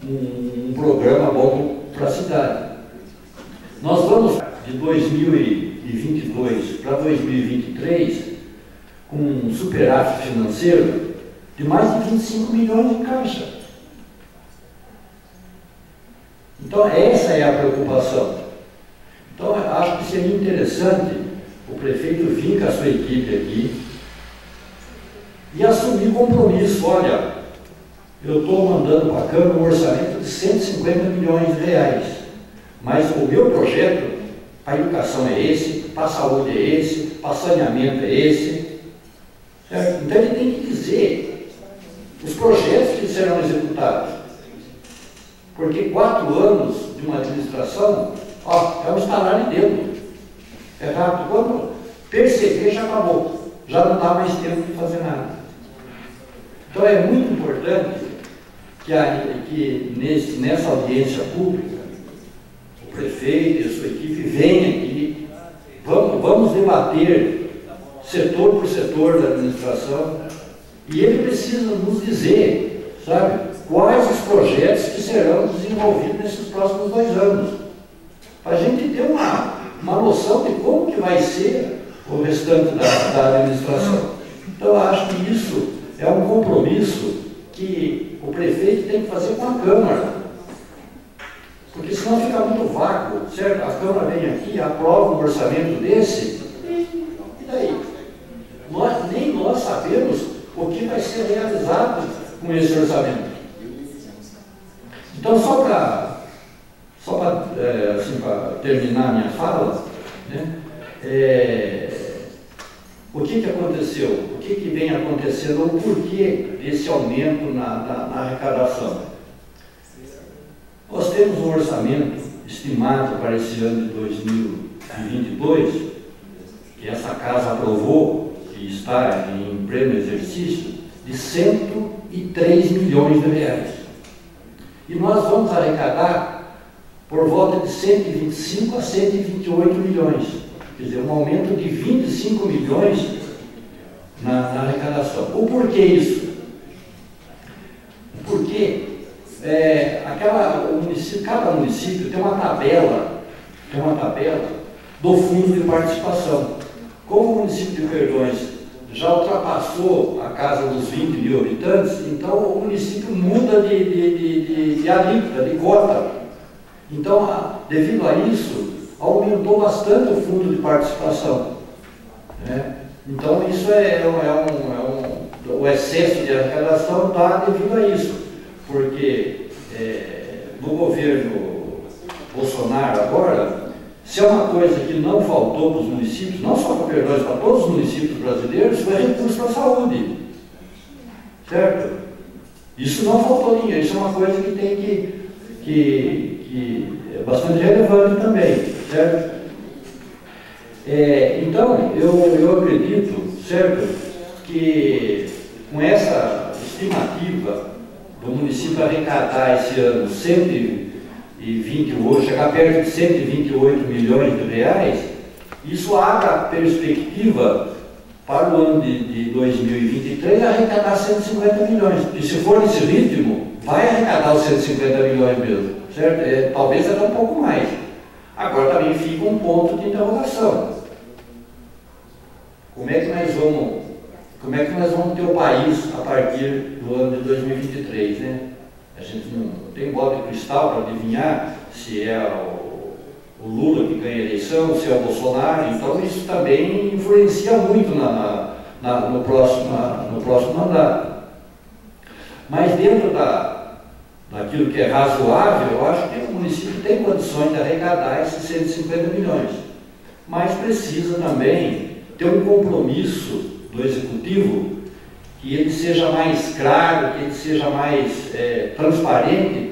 Speaker 9: um programa bom para a cidade. Nós vamos, de 2022 para 2023, com um superávit financeiro de mais de 25 milhões de caixa. Então, essa é a preocupação. Então, eu acho que seria interessante o prefeito vir com a sua equipe aqui e assumir compromisso. Olha, eu estou mandando para a Câmara um orçamento de 150 milhões de reais, mas o meu projeto para a educação é esse, para a saúde é esse, para saneamento é esse. Certo? Então, ele tem que dizer os projetos que serão executados. Porque 4 anos de uma administração, é um estalar de dedo. É rápido. Quando perceber, já acabou. Já não dá mais tempo de fazer nada. Então é muito importante que nessa audiência pública, o prefeito e a sua equipe venham aqui, vamos debater setor por setor da administração, e ele precisa nos dizer, sabe, quais os projetos que serão desenvolvidos nesses próximos 2 anos, para a gente ter uma noção de como que vai ser o restante da administração. Então, eu acho que isso é um compromisso que o prefeito tem que fazer com a Câmara, porque senão fica muito vácuo, certo? A Câmara vem aqui, aprova um orçamento desse, e daí? Nem nós sabemos o que vai ser realizado com esse orçamento. Então, só para terminar a minha fala, né, o que aconteceu? O que vem acontecendo? O porquê desse aumento na arrecadação? Nós temos um orçamento estimado para esse ano de 2022, que essa casa aprovou, que está em pleno exercício, de 103 milhões de reais. E nós vamos arrecadar por volta de 125 a 128 milhões. Quer dizer, um aumento de 25 milhões na arrecadação. O porquê isso? Porque cada município tem uma tabela do fundo de participação. Como o município de Perdões já ultrapassou a casa dos 20 mil habitantes, então o município muda de alíquota, de cota. Então, devido a isso, aumentou bastante o fundo de participação, né? Então, isso o excesso de arrecadação está devido a isso, porque no governo Bolsonaro agora, se é uma coisa que não faltou para os municípios, não só para Perdões, para todos os municípios brasileiros, foi recurso para a saúde, certo? Isso não faltou ninguém, isso é uma coisa que tem que é bastante relevante também, certo? Então, eu acredito, certo, que com essa estimativa do município arrecadar esse ano 128, chegar perto de 128 milhões de reais, isso abre a perspectiva para o ano de 2023 arrecadar 150 milhões. E se for nesse ritmo, vai arrecadar os 150 milhões mesmo, certo? Talvez até um pouco mais. Agora também fica um ponto de interrogação. Como é que nós vamos ter o país a partir do ano de 2023, né? A gente não tem bola de cristal para adivinhar se é o Lula que ganha a eleição, se é o Bolsonaro, então isso também influencia muito no próximo mandato. Mas dentro daquilo que é razoável, eu acho que o município tem condições de arrecadar esses 150 milhões. Mas precisa também ter um compromisso do Executivo que ele seja mais claro, que ele seja mais transparente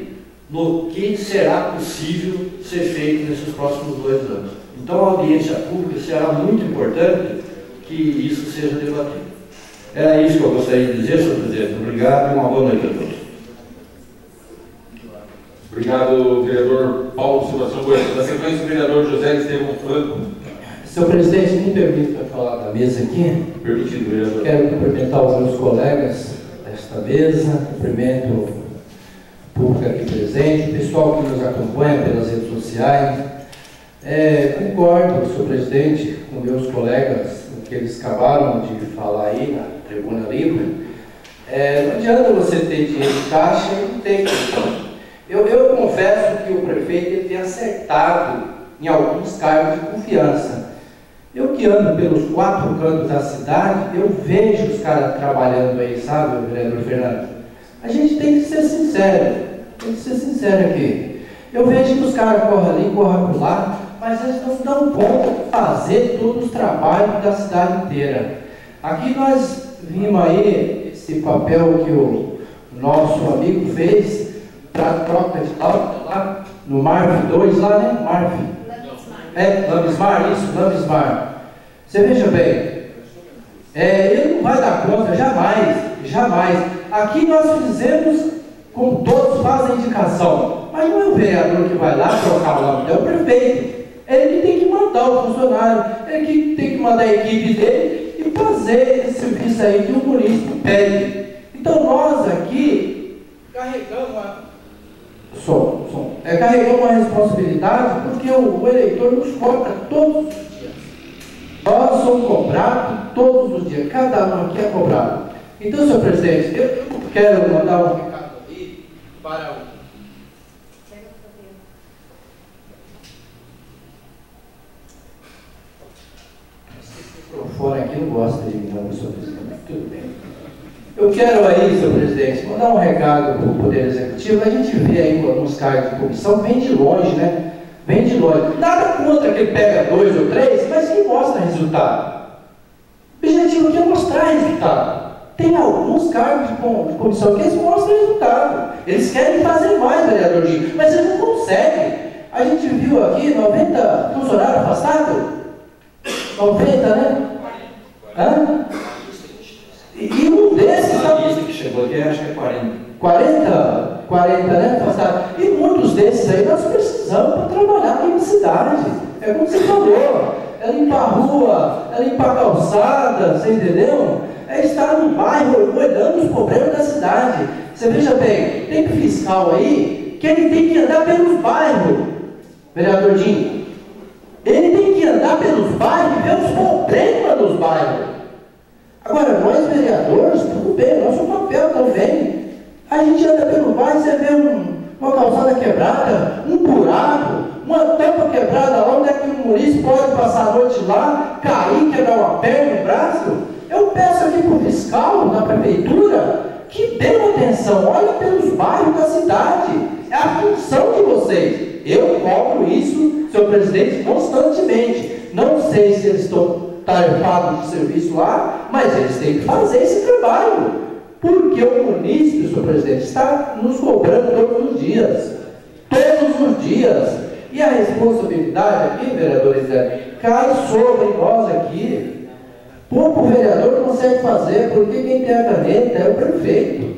Speaker 9: no que será possível ser feito nesses próximos 2 anos. Então a audiência pública será muito importante que isso seja debatido. Era isso que eu gostaria de dizer, senhor presidente. Obrigado e uma boa noite a todos.
Speaker 1: Obrigado, vereador Paulo Silva Bueno. Na sequência, o vereador José Estevão Franco.
Speaker 2: Senhor presidente, me permita falar da mesa aqui.
Speaker 1: Permitido, vereador.
Speaker 2: Quero cumprimentar os meus colegas desta mesa, cumprimento o público aqui presente, o pessoal que nos acompanha pelas redes sociais. Concordo, senhor presidente, com meus colegas, o que eles acabaram de falar aí na tribuna livre. Não adianta você ter dinheiro em caixa e não ter questão. Eu confesso que o prefeito ele tem acertado em alguns cargos de confiança. Eu que ando pelos 4 cantos da cidade, eu vejo os caras trabalhando aí, sabe, vereador Fernando? A gente tem que ser sincero aqui. Eu vejo que os caras correm ali, correm por lá, mas eles não dão conta de fazer todos os trabalhos da cidade inteira. Aqui nós vimos aí esse papel que o nosso amigo fez para troca de lauda lá no MARF 2, lá, né? MARF. Lambismar, isso, Lambismar. Você veja bem, ele não vai dar conta, jamais.
Speaker 10: Aqui nós fizemos, como todos fazem, indicação. Mas não é o vereador que vai lá trocar o nome, é o prefeito. Ele que tem que mandar o funcionário, ele que tem que mandar a equipe dele e fazer esse serviço aí que o município pede. Então nós aqui carregamos carregamos uma responsabilidade, porque o eleitor nos cobra todos os dias. Nós somos cobrados todos os dias, cada um aqui é cobrado. Então, senhor presidente, eu quero mandar um recado aí para o microfone aqui não gosta de mim, não, senhor presidente, mas tudo bem. Eu quero aí, senhor presidente, mandar um recado para o Poder Executivo. A gente vê aí alguns cargos de comissão, vem de longe, né? Vem de longe. Nada contra que ele pega 2 ou 3, mas que mostra resultado. O objetivo aqui é mostrar resultado. Tem alguns cargos de comissão que eles mostram resultado. Eles querem fazer mais, vereador Dinho, mas eles não conseguem. A gente viu aqui 90 funcionários afastados. 90, né? Hã? E um desses...
Speaker 9: A lista que chegou aqui, acho que é 40.
Speaker 10: 40, né? Afastado. E muitos desses aí nós precisamos para trabalhar aqui na cidade. É como você falou. É limpar a rua, é limpar a calçada, você entendeu? É estar no bairro olhando os problemas da cidade. Você veja bem, tem fiscal aí que ele tem que andar pelos bairros, vereador Dinho. Ele tem que andar pelos bairros e ver os problemas dos bairros. Agora, nós vereadores, tudo bem, nosso papel também. A gente anda pelo bairro, você vê uma calçada quebrada, um buraco, uma tampa quebrada lá, onde é que o munícipe pode passar a noite lá, cair, quebrar uma perna, um braço. Eu peço aqui para o fiscal da prefeitura que dê uma atenção, olha pelos bairros da cidade. É a função de vocês. Eu cobro isso, senhor presidente, constantemente. Não sei se eles estão tarefados de serviço lá, mas eles têm que fazer esse trabalho. Porque o munícipe, senhor presidente, está nos cobrando todos os dias. Todos os dias. E a responsabilidade aqui, vereadores, cai sobre nós aqui. Pouco o vereador consegue fazer, porque quem tem a caneta é o prefeito.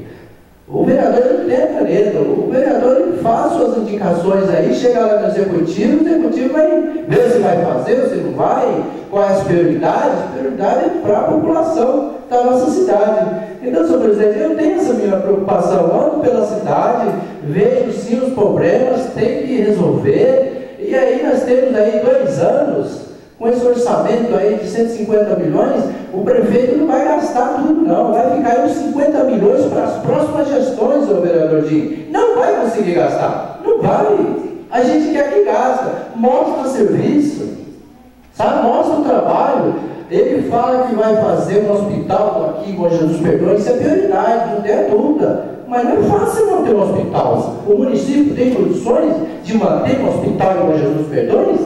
Speaker 10: O vereador não tem a caneta. O vereador ele faz suas indicações aí, chega lá no executivo, o executivo vai ver se vai fazer ou se não vai, quais as prioridades. A prioridade é para a população da nossa cidade. Então, senhor presidente, eu tenho essa minha preocupação, ando pela cidade, vejo sim os problemas, tem que resolver, e aí nós temos aí 2 anos, com esse orçamento aí de 150 milhões, o prefeito não vai gastar tudo não, vai ficar aí uns 50 milhões para as próximas gestões, senhor vereador Dinho. Não vai conseguir gastar, não vai. A gente quer que gasta, mostra o serviço, sabe? Mostra o trabalho. Ele fala que vai fazer um hospital aqui com Jesus Perdões, isso é prioridade, não tem dúvida. Mas não é fácil manter um hospital. O município tem condições de manter um hospital em Bom Jesus Perdões?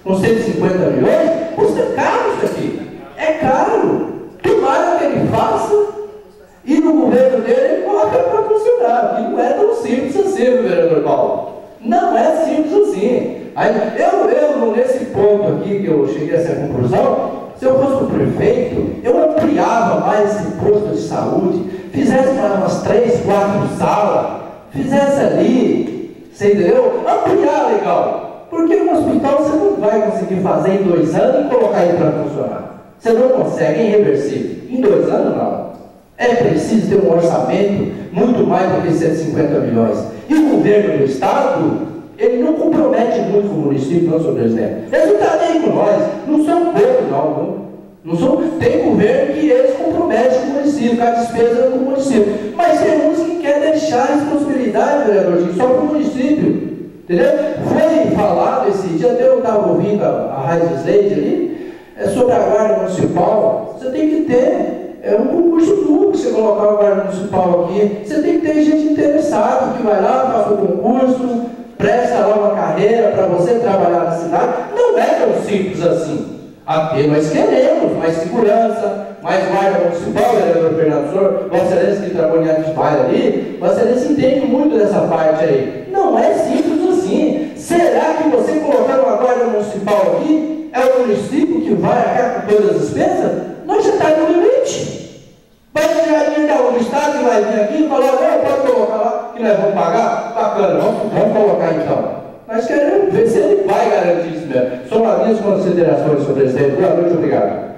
Speaker 10: Com 150 milhões? Custa caro isso aqui. É caro. Tomara que ele faça e no governo dele ele coloca para funcionar. Porque não é tão simples assim, vereador Paulo. Não é simples assim. Aí, eu nesse ponto aqui que eu cheguei a essa conclusão, se eu fosse o prefeito, eu ampliava mais esse posto de saúde, fizesse umas 3, 4 salas, fizesse ali, você entendeu? Ampliar legal. Porque no hospital você não vai conseguir fazer em 2 anos e colocar ele para funcionar. Você não consegue, é irreversível. Em 2 anos não. É preciso ter um orçamento muito mais do que 150 milhões. E o governo do Estado, ele não compromete muito com o município, não, senhor presidente. Eles não estão nem com nós, não são poucos, não são. Tem governo que eles comprometem com o município, com a despesa do município. Mas tem uns que querem deixar a responsabilidade, vereador, só para o município. Entendeu? Foi falado esse dia, até eu estava ouvindo a Rádio Slade ali, sobre a guarda municipal. Você tem que ter um concurso público, você colocar a guarda municipal aqui. Você tem que ter gente interessada que vai lá, faz o concurso, presta lá uma carreira para você trabalhar na cidade. Não é tão simples assim. Até nós queremos mais segurança, mais guarda municipal, vereador Fernando, Vossa Excelência que trabalha nos bairros ali, Vossa Excelência entende muito dessa parte aí. Não é simples assim. Será que você colocar uma guarda municipal aqui, é o município que vai arcar com todas as despesas? Nós já estamos no limite. Vai tirar dinheiro da onde? O Estado vai vir aqui e falar, pode colocar lá, que nós vamos pagar? Bacana, vamos colocar então. Nós queremos ver se ele vai garantir isso mesmo. São as minhas considerações, senhor presidente. Boa noite, obrigado.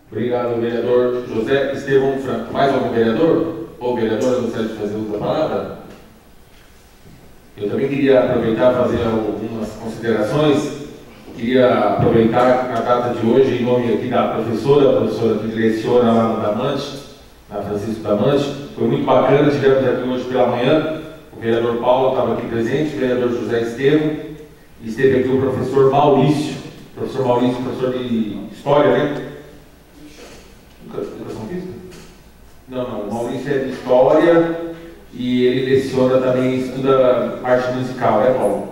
Speaker 1: Obrigado, vereador José Estevão Franco. Mais algum vereador? Ou vereadora gostaria de fazer uso da palavra? Eu também queria aproveitar e fazer algumas considerações. Queria aproveitar a data de hoje, em nome aqui da professora que leciona lá no Damante, na Francisco Damante. Foi muito bacana, tivemos aqui hoje pela manhã, o vereador Paulo estava aqui presente, o vereador José Estevão, e esteve aqui o professor Maurício, professor de História, né? Educação Física? Não, o Maurício é de História e ele leciona também, estuda arte musical, né, Paulo?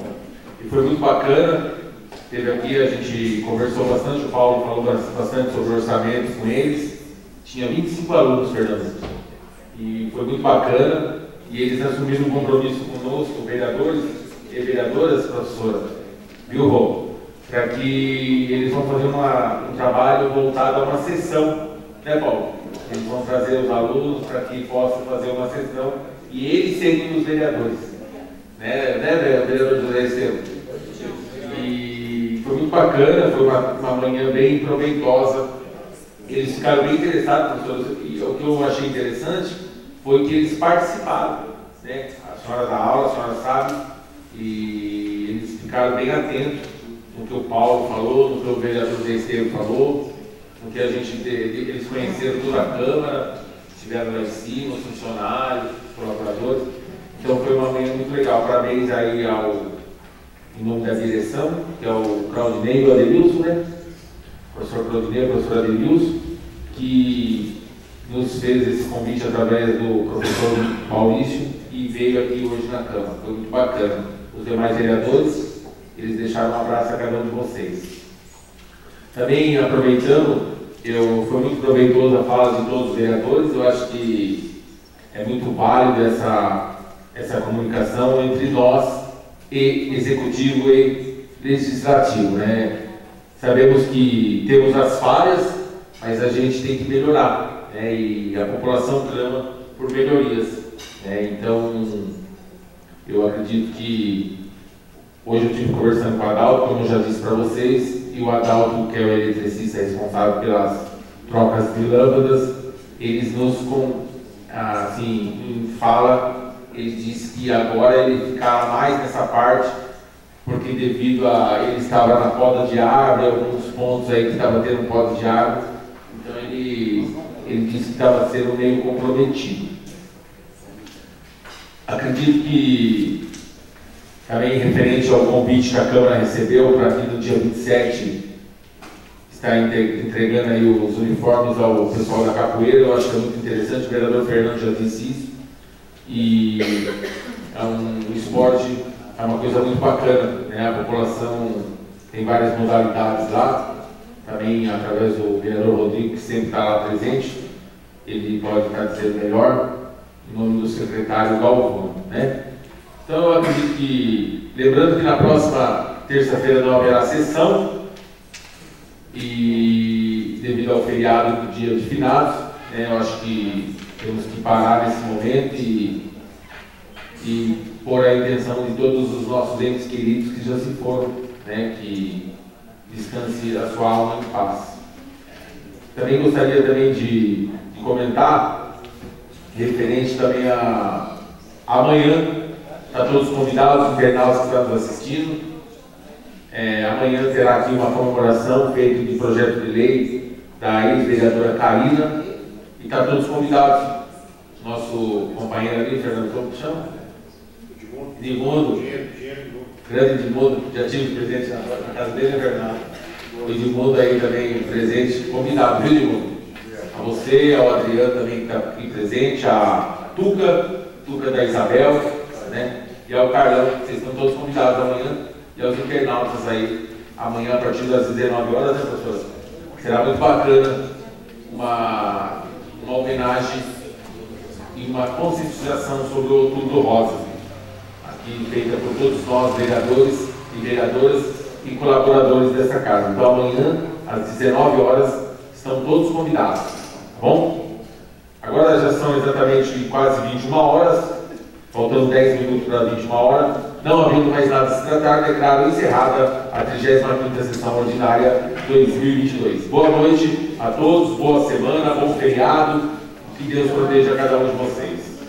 Speaker 1: E foi muito bacana, esteve aqui, a gente conversou bastante, o Paulo falou bastante sobre orçamentos com eles, tinha 25 alunos, Fernando, e foi muito bacana, e eles assumiram um compromisso conosco, vereadores e vereadoras, professora, viu, Rô? Para que eles vão fazer um trabalho voltado a uma sessão, né, Paulo? Eles vão trazer os alunos para que possam fazer uma sessão e eles serem os vereadores, né, vereador José Estevão? E foi muito bacana, foi uma manhã bem proveitosa. Eles ficaram bem interessados, professor, e o que eu achei interessante foi que eles participaram, né? A senhora da aula, a senhora sabe, e eles ficaram bem atentos no que o Paulo falou, no que o vereador José Estevão falou, no que eles conheceram toda a Câmara, estiveram lá em cima, os funcionários, os colaboradores. Então foi uma manhã muito legal. Parabéns aí em nome da direção, que é o Claudinei e o Adenilson, né? Professor Claudinei, professor Adenilson, que nos fez esse convite através do professor Maurício e veio aqui hoje na Câmara. Foi muito bacana. Os demais vereadores, eles deixaram um abraço a cada um de vocês. Também aproveitando, foi muito proveitosa a fala de todos os vereadores. Eu acho que é muito válido essa comunicação entre nós e executivo e legislativo, né? Sabemos que temos as falhas, mas a gente tem que melhorar, né? E a população clama por melhorias, né? Então, eu acredito que hoje eu estive conversando com o Adalto, como eu já disse para vocês, e o Adalto, que é o eletricista responsável pelas trocas de lâmpadas, eles nos, em fala, ele disse que agora ele ficará mais nessa parte, porque devido a ele estava na poda de árvore, alguns pontos aí que estava tendo poda de árvore, então ele disse que estava sendo meio comprometido. Acredito que também referente ao convite que a Câmara recebeu para aqui no dia 27 estar entregando aí os uniformes ao pessoal da capoeira, eu acho que é muito interessante, o vereador Fernando já disse isso, e é um esporte, é uma coisa muito bacana, né? A população tem várias modalidades lá, também através do vereador Rodrigo, que sempre está lá presente, ele pode estar dizendo melhor, em nome do secretário Galvão, né? Então eu acredito que, lembrando que na próxima terça-feira não haverá sessão, e devido ao feriado do dia de finados, né, eu acho que temos que parar nesse momento e pôr a intenção de todos os nossos entes queridos que já se foram, né, que descanse a sua alma em paz. Também gostaria também de comentar, referente também a amanhã, para todos os convidados, internautas que estão nos assistindo. Amanhã terá aqui uma comemoração feita de projeto de lei da ex-vereadora Karina, e está todos convidados. Nosso companheiro ali, Fernando, como chama? Edmundo. Grande Edmundo, já tive presente na casa dele, é verdade. O Edmundo aí também presente, convidado, viu, Edmundo? A você, ao Adriano também que está aqui presente, a Tuca da Isabel, né? E ao Carlão, vocês estão todos convidados amanhã, e aos internautas aí, amanhã a partir das 19 horas, né, professor? Será muito bacana uma homenagem e uma conscientização sobre o Outubro Rosa, aqui feita por todos nós, vereadores e vereadoras e colaboradores dessa casa. Então amanhã, às 19 horas, estão todos convidados, tá bom? Agora Agora são exatamente quase 21 horas, faltando 10 minutos para 21 horas. Não havendo mais nada a se tratar, declaro encerrada a 35ª sessão ordinária 2022. Boa noite a todos, boa semana, bom feriado, que Deus proteja cada um de vocês.